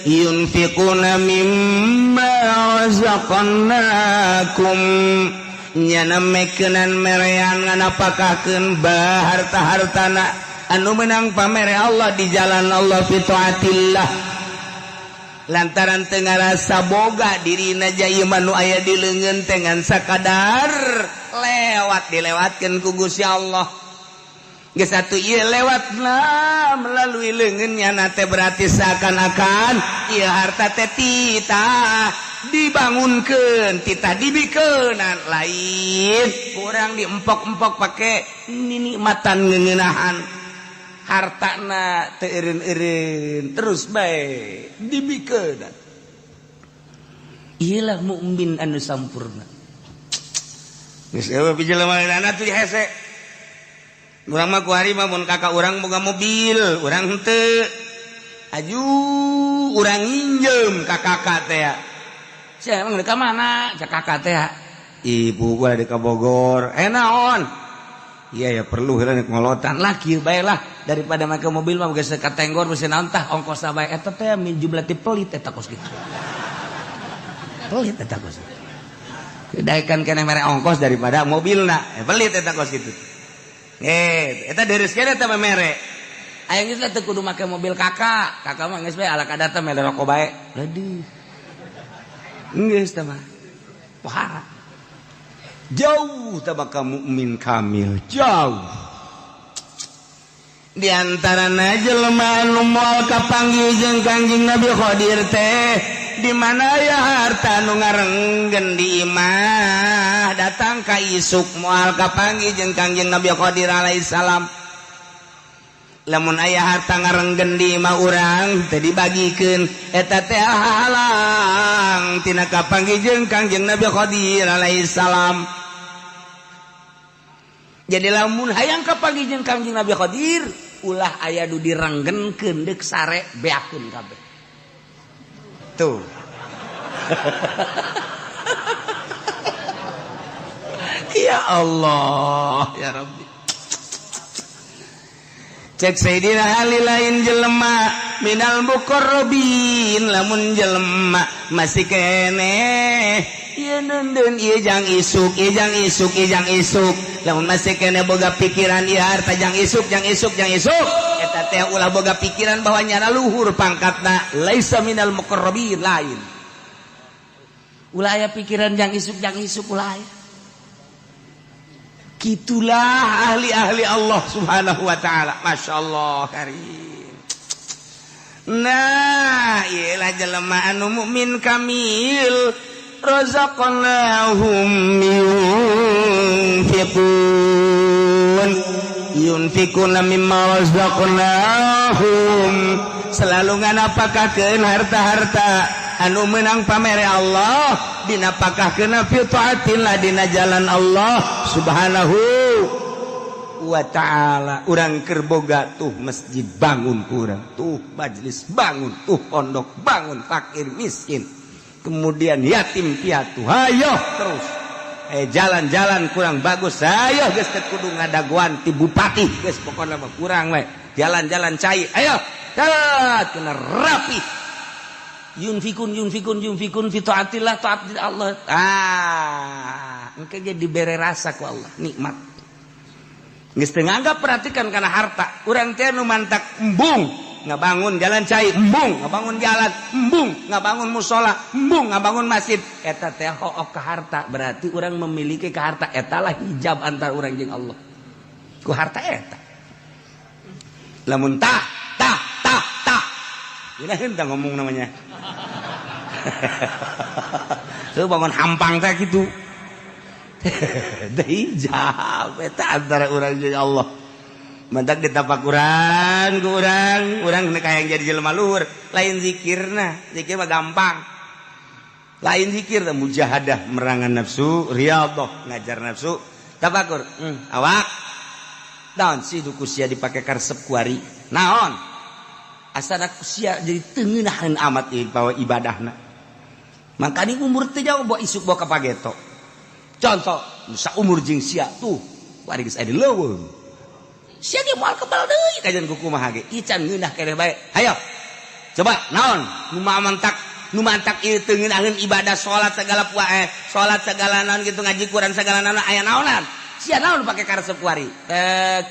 A: yunfiquna mimma razaqnakum nyana mekeunan merean nganapakakeun harta-hartana anu menang pamere Allah di jalan Allah fi taatillah lantaran tengah rasa boga dirina jaya manu aya di leungeun tengan sakadar lewat dilewatkeun ku Gusti Allah. Geus atuh ieu lewatna melalui leungeunnya nate berarti seakan-akan ieu harta teh titah dibangunkeun, titah dibikeunnan lain urang diempok-empok pake nikmatan ngeuneunahan. Hartana teu eureun-eureun terus bae dibikeun. Iyalah mukmin anu sampurna. Geus eueuh pijelemaana teh hese. Urang mah kuari mah mun kakak urang boga mobil, urang henteu. Aju urang nginjem ka kakak teh. Sia emang ka mana? Cak kakak teh. Ibu gua di Bogor. Naon? Iya ya perlu heula ngolotan lah kieu bae lah daripada make mobil mah geus katenggor mesin naon tah ongkosna bae eta teh min jumlah ti pelit eta kos kitu. Pelit eta kos. Daekan keneh mere ongkos daripada mobilna. Pelit eta kos kitu. Eta deres keneh eta mere. Aya geus teh kudu make mobil kakak. Kakak mah geus bae ala kadata mere rokok bae. Aduh. Geus teh mah. Wah. Jauh tabaka mukmin kamil, jauh. Di antarana jelema anu moal kapanggih jeung Kangjeng Nabi Qadir teh di mana ya harta nu ngarenggen di imah datang ka isuk moal kapanggih jeung Kangjeng Nabi Qadir alaihi salam. Lamun aya harta ngarenggen di imah urang teh dibagikeun eta teh halang tina kapanggih jeung Kangjeng Nabi Qadir alaihi salam. Jadi lamun hayang kapanggih jeung Kangjeng Nabi Qadir ulah aya nu direnggenkeun deuk sare beakeun kabeh. Tuh. Ya Allah, ya Rabbi. Cek Sayyidina Ali lain jelema minal muqarrabin lamun jelema masih keneh ieu neundeun ieu jang isuk ieu jang isuk ieu jang isuk lamun masih keneh boga pikiran ieu harta jang isuk eta teh ulah boga pikiran bahwa nyana luhur pangkatna laisa minal muqarrabin lain ulah aya pikiran jang isuk ulah aya. Kitulah ahli-ahli Allah subhanahu wa ta'ala. Masya Allah karim. Nah ialah jelema anu mukmin kamil razaqnahum yunfikuna mimma razaqnahum selalu nganapakakeun harta-harta anu menang pamere Allah dinapakahkeun fi taatillah dina jalan Allah subhanahu wa ta'ala. Urang keur boga tuh masjid bangun kurang, tuh majelis bangun, tuh pondok bangun, fakir miskin kemudian yatim piatu hayo terus jalan-jalan kurang bagus hayo geus teh kudu ngadaguan ti bupati geus pokona mah kurang we jalan-jalan cai ayo kena rapi yunfikun fi taatillah taat Allah engke jadi bere rasa ku Allah nikmat geus teu nganggap perhatikan kana harta urang teh nu mantak embung ngabangun jalan cai embung ngabangun jalan embung ngabangun musola embung ngabangun masjid eta teh hook ka harta berarti urang memiliki ka harta eta lah hijab antar urang jeung Allah ku harta eta lamun tah ini hendak ngomong namanya. Tuh bangun hampang teh gitu. Hijab eta antara urang jeung Allah. Mantak ditapak urang ku urang kayang jadi jelema luhur. Lain zikirna, zikir mah gampang. Lain zikir teh mujahadah merangan nafsu, riyadhah ngajar nafsu, tafakur. Awak. Naon sih duku sia dipake karesep kuari? Naon? Asana kusia jadi tengenahan amat bahwa ibadahna. Makanya umur teh jauh bawa isuk bawa kapageto. Contoh, nusa umur jeung sia tuh, wari geus aya leuweung. Sia ge moal kebal deui kajian kumaha ge. Ican ngeunah keneh bae. Hayo. Coba naon nu mantak ieu tengenahan ibadah salat segala salat segala naon kitu ngaji Quran segala naon aya naonan. Sia naon pake karesep kuari.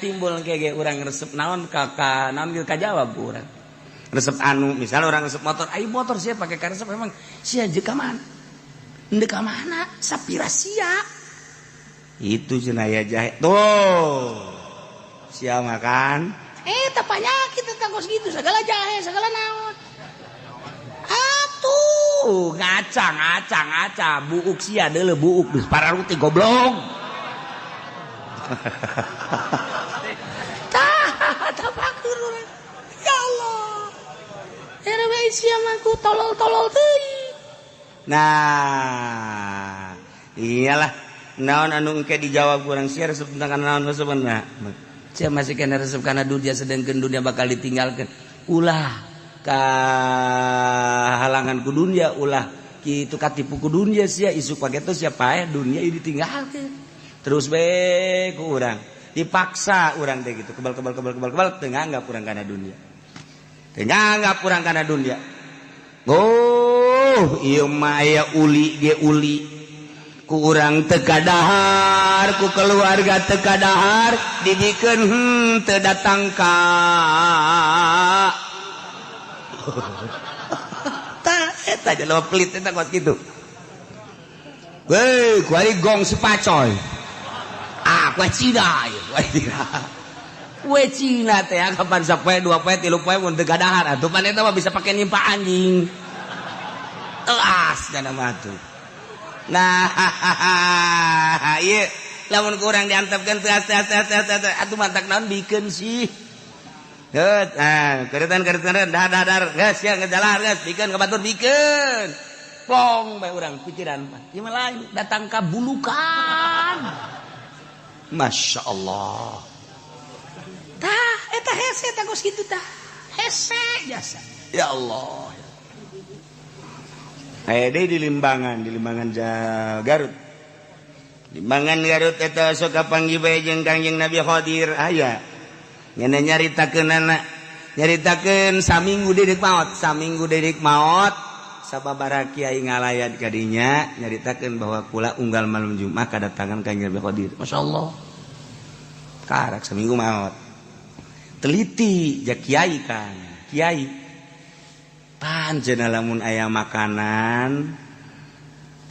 A: Timbul ge urang resep naon ka naon ge kajawab urang. resep anu misalnya orang resep motor ayo motor sia pakai karesep memang sia je ka mana endeu ka mana sapira sia itu cenah aya jahe tuh sia makan
B: Eta panyakit tentang kos gitu segala jahe segala naon.
A: ngaca buuk sia deuleu buuk geus pararuti goblok.
B: Tah pakur urang. Ya Allah. Era bae sia mah ku tolol-tolol teuing.
A: Nah, iyalah naon anu engke dijawab urang sia resep tentang naon resepna. Sia masih kena resep kana dunia sedengkeun dunia bakal ditinggalkeun. Ulah halangan ku dunia ulah kitu katipu ku dunia sia isu pageto sia paeh dunia ieu ditinggalkeun terus bae ku urang dipaksa urang teh gitu kebal teu nganggap urang kana dunia oh ieu mah aya uli ge uli ku urang teu kadahar ku keluarga teu kadahar didikeun teu datang ka eta aja lo pelit eta kos kitu. Weh, kuari gong sepacoy. Kue Cina ya, kue Cina teh kapan sapoe 2 poe 3 poe mun teu gadahar atuh pan eta mah bisa pake nimpa anjing. Elas cenah mah atuh. Nah, ieu lamun kurang diantepkeun teu atuh mantak naon bikeun sih. Keretan dar gas ya ngejalar gas bikin ke batur bikin pong bae urang pikiran mah ieu lain datang ka bulukan Masya Allah
B: tah eta hese tah geus kitu tah hese jasa
A: ya Allah aya deui di Limbangan Garut Limbangan Garut eta sok kapanggih bae jeung Kangjeng Nabi Khadir aya ngene nyaritakeun saminggu dedik maot sababaraha kiai ngalayat kadinya nyaritakeun bahwa kula unggal malam Jumat kadatangan Kanjeng Nabi Khadir masyaallah karak saminggu maot teliti jak kiai kan kiai pancen lamun aya makanan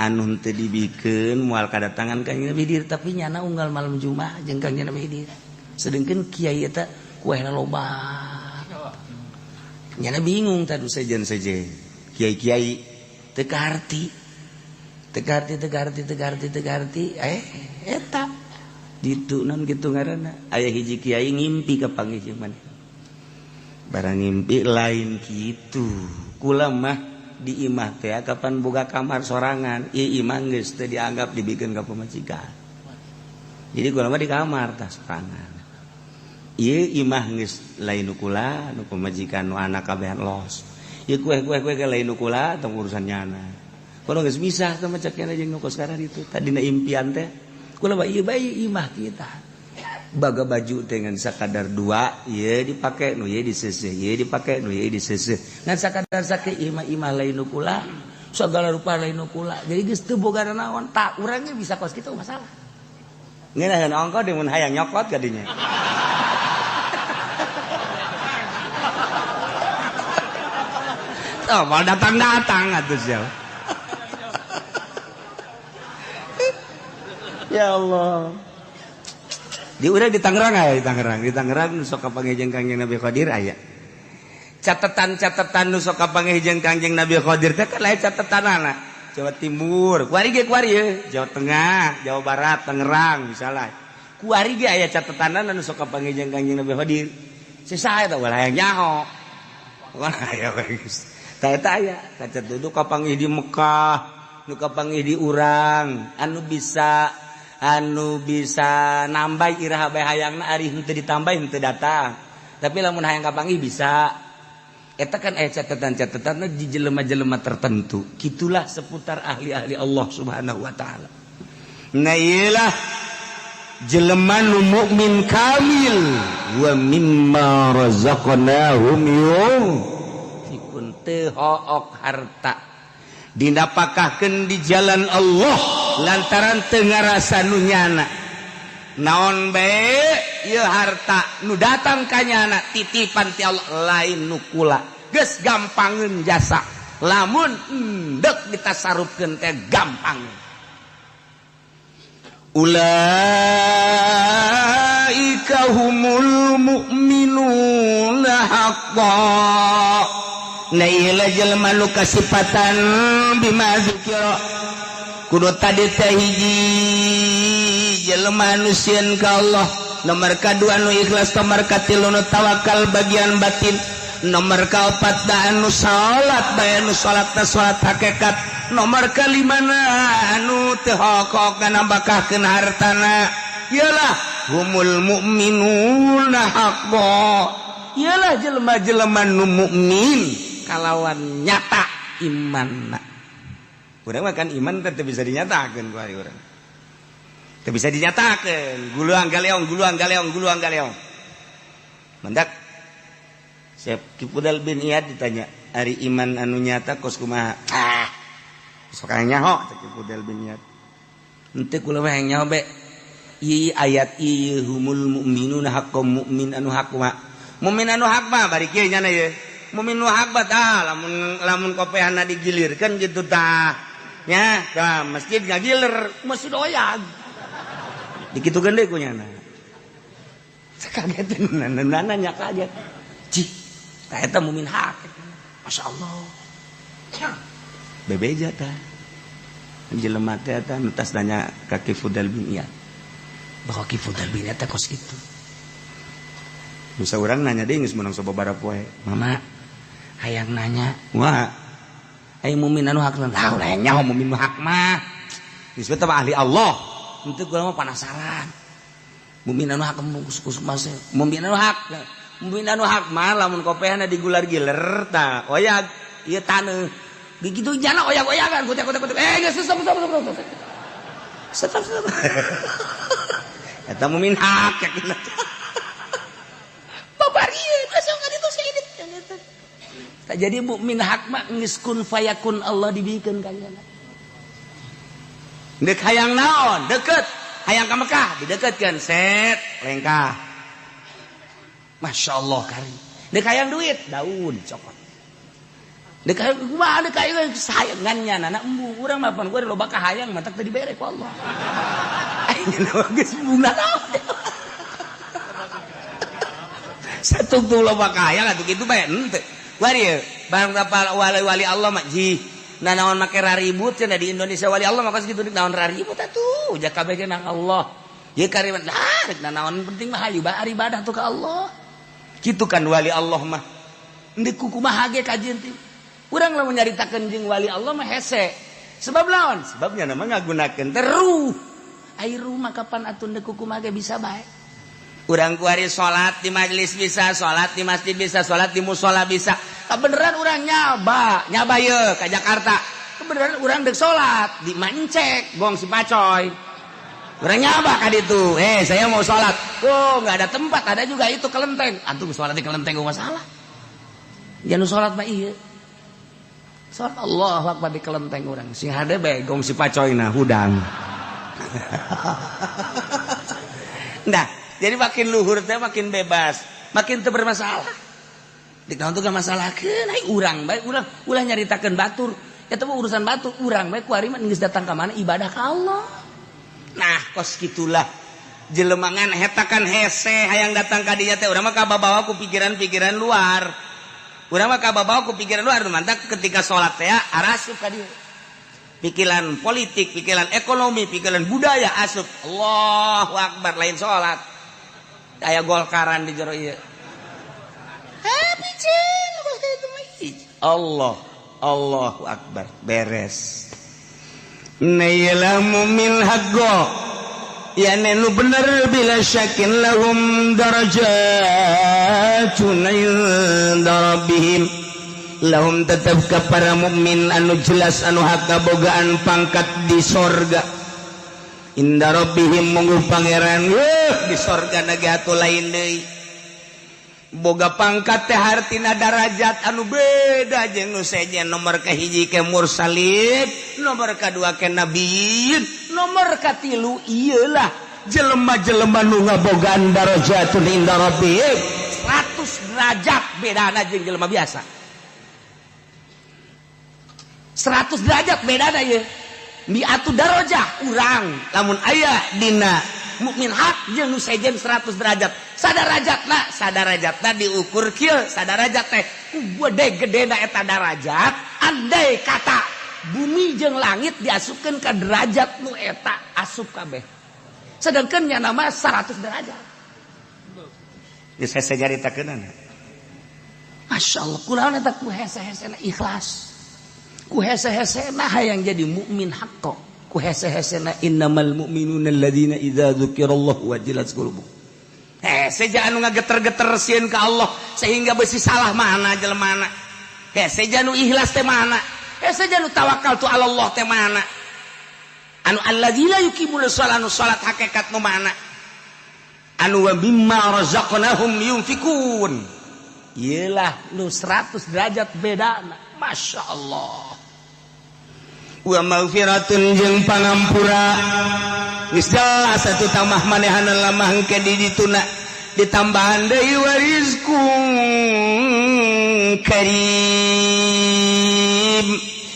A: anu teu dibikeun moal kadatangan Kanjeng Nabi Khadir tapi nyana unggal malam Jumat jeung Kanjeng Nabi Khadir sedangkan kiai eta kuehna loba nyana bingung tadu sejen kiai teu kaharti eta ditu naon kitu ngaranna aya hiji kiai ngimpi ka pangijiman barang ngimpi lain kitu kula mah di imah teh kapan boga kamar sorangan ieu imah geus teu dianggap dibikeun ka pamajikan jadi kula mah di kamar tah sorangan ieu imah geus lain kula nu pamajikan nu anak kabehan los ieu kue ke lain kula tong urusan nyana kula geus misah teh macak nya jeung nu kos karang itu tadina impian teh kula mah ieu bae imah kita baga baju dengan sakadar 2 ieu dipake nu ieu diseuseut ieu dipake nu ieu diseuseut ngan sakadar sakeu imah lain kula sagala rupa lain kula jadi geus teu boga naon tak urang ge bisa kos kitu masalah ngeunaheun ongko di mun hayang nyokot kadinya oh, mau datang atuh sia. Ya Allah. Di urang di Tangerang aya di Tangerang nu sok kapanggih jeung Kangjeng Nabi Khadir aya. Catatan nu sok kapanggih jeung Kangjeng Nabi Khadir teh kan lain catetanana. Jawa Timur, kuari ge Jawa Tengah, Jawa Barat, Tangerang misalnya. Kuari ge aya catetanana nu sok kapanggih jeung Kangjeng Nabi Khadir. Sisaha eta ulah hayang nyaho. Wah aya geus. Eta aya kacat duduk kapanggih di Mekah nu kapanggih di urang anu bisa nambah iraha bae hayangna ari henteu ditambah henteu datang tapi lamun hayang kapanggih bisa eta kan aya catatan-catatanna di jelema-jelema tertentu kitulah seputar ahli-ahli Allah Subhanahu wa taala nah iyalah jelema nu mukmin kamil wa mimma razaqnahum teu hook harta dinapakahkeun di jalan Allah lantaran teu ngarasa nu nyana naon bae ieu harta nu datang ka nyana titipan ti Allah lain nu kula geus gampangeun jasa lamun endek ditasarufkeun teh gampang. Ulaika humul mu'minuna haqqan. Naila jelema nu kasipatan bima zikra kudu tadi teh hiji jelema nu sieun ka Allah, nomor kadua nu ikhlas, nomor katilu nu tawakal bagian batin, nomor kaopat da anu salat bae anu salatna salat hakikat, nomor kalimana anu teu hokok nambahkeun hartana ialah humul mu'minuna haqqan. Ialah jelema-jelema nu mukmin kalawan nyata imanna. Urang mah kan iman teh bisa dinyatakeun ku ari urang. Teu bisa dinyatakeun, guluang galeong. Mendak Syekh Kifudal bin Iyad ditanya, "Ari iman anu nyata kos kumaha?" Sok nyaho Syekh Kifudal bin Iyad. Henteu kula mah hayang nyaho be. Ieu ayat ieu humul mu'minuna haqqan, mukmin anu hak kumaha? Mukmin anu hak mah bari kieu nya ye. Mukmin nu hak tah lamun kopehanna digilirkeun gitu tah. Nya, ka masjid ngagiler, masjid oyag. Dikitukeun deui ku nyana. Sakageteun nanya kaget. Cih, tah eta mukmin hak. Masyaallah. Bebeja tah. Jelema teh eta nu tas nanya ka Kifudal bin Iyad. Bahwa Kifudal bin Iyad teh kos kitu. Nusa urang nanya deui geus meunang sababaraha poe. Mama, hayang nanya. Wah. Hayang mukmin anu hak lah ulah nyaho mukmin nu hak mah. Geus teh ahli Allah. Henteu kula mah penasaran. Mukmin anu hak kus mas. Mukmin anu hak. Mukmin anu hak mah lamun kopehna digular-giler tah oyag ieu taneuh. Begitu jana oyag-oyagan kutek. Geus stop. Stop. Eta mukmin hak yakin. Tak jadi mukmin hak mah geus kun fayakun Allah dibikeun ka nya. Deuk hayang naon? Deukeut. Hayang ka Mekah dideukeutkeun set lengkah. Masyaallah kari. Deuk hayang duit daun cokot. Deuk hayang kumaha deuk hayang sayangannya anak embu urang mah pan gua loba ka hayang mah tak teu dibere ku Allah. Aing geus bunga naon. Satu tuh loba ka hayang atuh kitu bae henteu. Wari barang tapal wali Allah mah ji naon make raribut cenah di Indonesia wali Allah mah kos kitu naon raribut atuh jak kabeh nang Allah ye kariman lah naon penting mah hayu ibadah tuh ka Allah kitu kan wali Allah mah endeu kumaha ge kajian teh urang lamun nyaritakeun jeung wali Allah mah hese sebab naon sebabnya nama ngagunakeun teruh ai rumah kapan atuh endeu kumaha ge bisa bae. Urang kuari sholat di majelis bisa, sholat di masjid bisa, sholat di musola bisa. Kebeneran urang nyaba ye ke Jakarta. Kebeneran urang dek sholat di Mancek, gong si Pacoy. Urang nyaba ka ditu. Saya mau sholat. Oh nggak ada tempat, ada juga itu kelenteng. Antum sholat di kelenteng gak masalah. Jangan sholat mah iya. Sholat Allah Akbar di kelenteng urang. Sing hade bae gong si Pacoy na hudang. Nah. Jadi makin luhur teh makin bebas, makin teu bermasalah. Dik naon teh masalahkeun ai urang bae ulah nyaritakeun batur. Eta mah urusan batur, urang bae ku ari mah geus datang ka mana ibadah ka Allah. Nah, kos kitulah jelema ngan eta kan hese hayang datang ka dinya teh urang mah kababawa ku pikiran-pikiran luar. Urang mah kababawa ku pikiran luar mantap ketika salat teh arasup ka dieu. Pikiran politik, pikiran ekonomi, pikiran budaya asup. Allahu Akbar lain salat. Aya golkaran di jero ieu. Allahu Akbar beres. Nailah mu'min haqqo. Ya nenu bener bila syakin lahum darajatun inda rabbihim. Lahum tetap ka para mukmin anu jelas anu hak kabogaan pangkat di sorga. Inda rabbihim mungguh pangeran di sorga nage atuh lain deui boga pangkat teh hartina darajat anu beda jeung nu sejen nomor kahiji ke mursalin nomor kadua ke nabiyin nomor katilu ieulah jelema-jelema nu ngabogaan darajatun inda rabbihim 100 derajat bedana jeung jelema biasa 100 derajat beda na ye mi'atu darajah urang lamun aya dina mukmin hak jeung nu sejen 100 derajat sadarajatna diukur kieu sadarajat teh gede-gedena eta darajat andai kata bumi jeung langit diasupkeun ka derajat nu eta asup kabeh sedangkeun nya nama 100 derajat geus hese nyaritakeunana masyaallah kunaon eta ku hese-hesena ikhlas ku hese-hesena hayang jadi mukmin haqqo ku hese-hesena innamal mu'minuna alladzina idza dzukirallahu wajilat qulubuhum seja anu ngageter-geter sieun ka Allah sehingga beusi salah mana jelema seja anu ikhlas teh mana seja anu tawakal tu Allah teh mana anu alladzina yuqimuna shalah anu salat hakikat nu mana anu wa mimma razaqnahum yunfikun iyalah nu 100 derajat bedana masyaallah wa maghfiratun jeung pangampura geus jelas atuh tamah manehana lamah engke di dituna ditambahan deui warizqun karim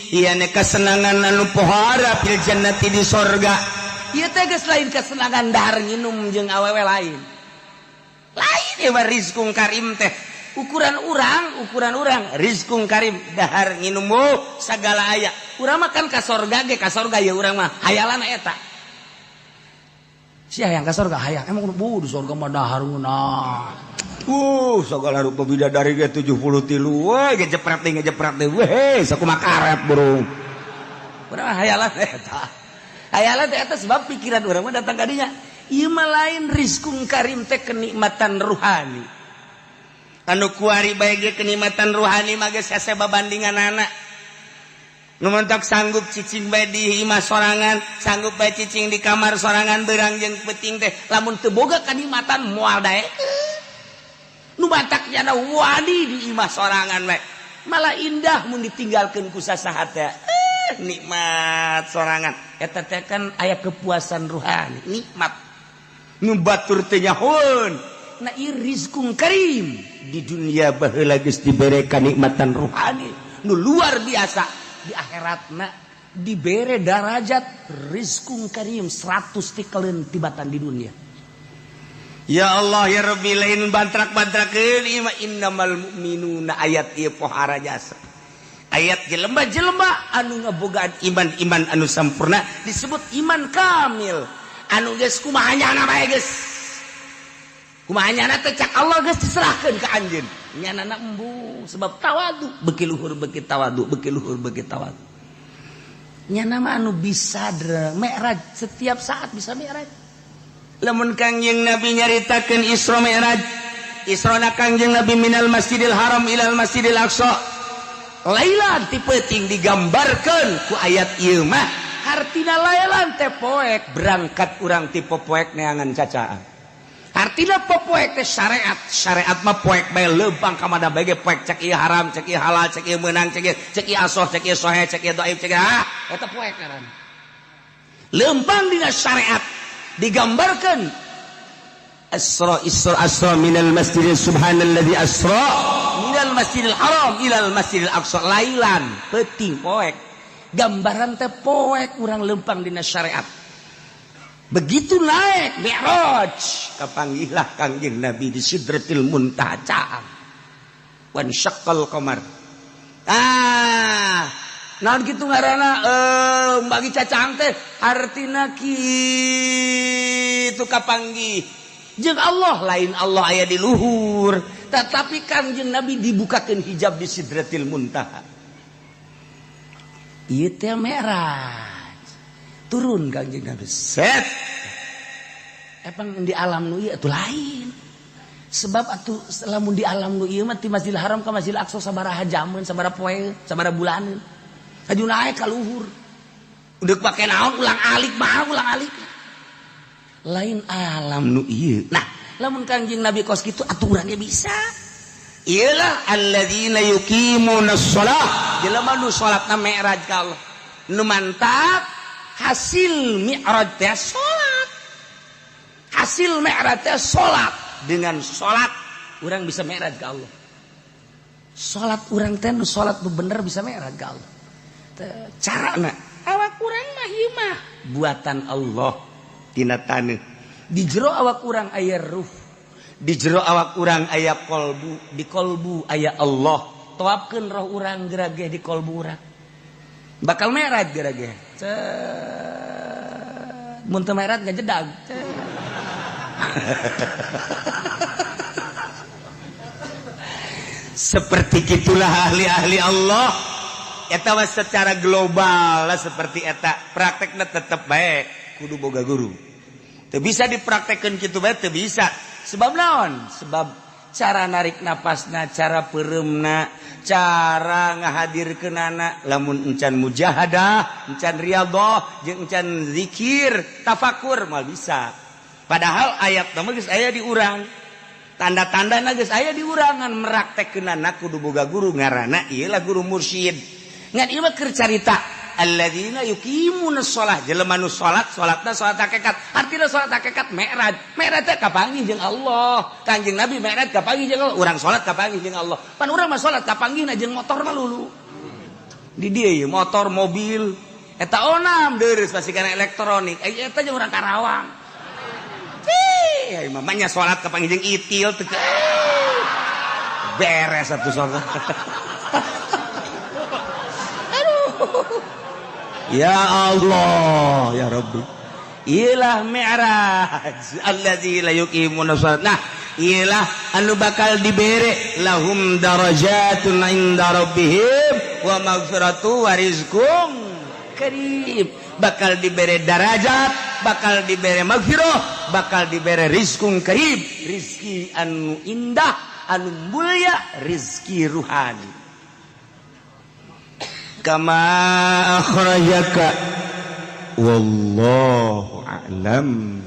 A: ieu nya kesenangan anu pohara fil jannati di sorga ieu teh geus lain kesenangan dahar nginum jeung awewe lain ieu warizqun karim teh ukuran urang rizqun karim dahar nginum sagala aya urang makan ka sorga ge ka sorga ya urang mah hayalan eta sia hayang ka sorga hayang emang di sorga mah dahar ngeunah sagala rupa bidadari ge 73 we ngejepret deui we sakumaha karet burung urang hayalan eta sebab pikiran urang mah datang ka dinya ieu mah lain rizqun karim teh kenikmatan ruhani anu kuari bae ge kenikmatan ruhani mah geus hese babandinganana nu mentok sanggup cicing bae di imah sorangan sanggup bae cicing di kamar sorangan beurang jeung peuting teh lamun teu boga kanikmatan moal dae nu bataknya wadi di imah sorangan we malah indah mun ditinggalkeun ku sasaha teh nikmat sorangan eta teh kan aya kepuasan ruhani nikmat nu batur teh nyahoun na ieu rizqun karim di dunia baheula geus dibere kanikmatan ruhani nu luar biasa di akhiratna dibere darajat rizqun karim 100 tikaleun tibatan di dunia ya Allah ya Rabbi lain bantrak-bantrakeun ieu mah innamal mu'minuna ayat ieu pohara jasa ayat jelema-jelema anu ngabogaan iman anu sampurna disebut iman kamil anu geus kumaha nyana bae geus kumaha nyana teh cak Allah geus diserahkeun ka anjeun nyanana embu sebab tawadu beuki luhur beuki tawadu nyana mah anu bisa mi'raj setiap saat bisa mi'raj lamun Kangjeng Nabi nyaritakeun Isra Mi'raj Israna Kangjeng Nabi minal Masjidil Haram ilal Masjidil Aqsa lailan ti peuting digambarkeun ku ayat ieu mah artina lailan teh poek berangkat urang ti popoek neangan cacaan artina popoek teh syariat mah poek bae leumpang ka mana bae ge poek cek ieu haram cek ieu halal cek ieu meunang cek ieu asoh cek ieu sohe cek ieu dhaif cek eta poek ngaran leumpang dina syariat digambarkeun asra minal masjidil subhanalladzi asra minal masjidil haram ilal masjidil aqsa lailan peuting poek gambaran teh poek urang leumpang dina syariat begitu naik mi'raj kapanggihlah Kangjeng Nabi di Sidratil Muntaha wan syaqqal qamar naon kitu ngaranna bagi cacang teh artina kitu kapanggih jeung Allah lain Allah aya di luhur tetapi Kangjeng Nabi dibukakeun hijab di Sidratil Muntaha ieu teh mi'raj turun Kangjeng Nabi set epang di alam nu ieu atuh lain sebab atuh lamun di alam nu ieu mah ti Masjidil Haram ka Masjidil Aqsa sabaraha jaman sabaraha poe sabaraha bulaneun aju naik ka luhur udah pake naon ulang alik lain alam nu ieu nah lamun Kangjeng Nabi kos kitu aturannya bisa ialah alladzina yuqimunas shalah jelema nu salatna mi'raj ka Allah nu mantap hasil mi'raj teh salat hasil mi'raj teh salat dengan salat urang bisa mi'raj ka Allah salat urang teh nu salat nu bener bisa mi'raj ka Allah carana
B: awak kurang mah ieu mah
A: buatan Allah tina taneuh di jero awak urang aya ruh di jero awak urang aya kolbu di kolbu aya Allah toapkeun roh urang gerageh di kolbu urang bakal merad gerageh mun teu merad gajedag seperti gitulah ahli-ahli Allah eta mah secara global lah seperti eta praktekna tetep bae kudu boga guru teu bisa dipraktekkeun kitu bae teu bisa sebab naon sebab cara narik napasna cara peuremna cara ngahadirkeunana lamun encan mujahadah encan riyadhah jeung encan zikir tafakur mal bisa padahal ayat mah geus aya di urang tanda-tandana geus aya di urangan meraktekkeunana kudu boga guru ngaranna ieu lah guru mursyid ngan ieu mah keur carita alladzina yuqimunas shalah jelema nu salat salatna salat hakikat artina salat hakikat mi'raj mi'raj teh kapanggih jeung Allah Kanjeng Nabi mi'raj kapanggih jeung Allah urang salat kapanggih jeung Allah pan urang mah salat kapanggihna jeung motor mah lulu di dieu ieu motor mobil eta onam deureus pasigana elektronik eta jeung urang Karawang mamanya sholat kepanggil jeung itil beres satu sholat aduh ya Allah ya Rabbi ilah mi'raj allazi la yuqimuna shalat nah ilah anu bakal dibere lahum darajatun inda rabbihim wa maghfiratu wa rizqun karim bakal dibere darajat bakal dibere maghfirah bakal dibere rizqun karim rizki anu indah anu mulia rizki ruhani kama akhrajaka wallahu a'lam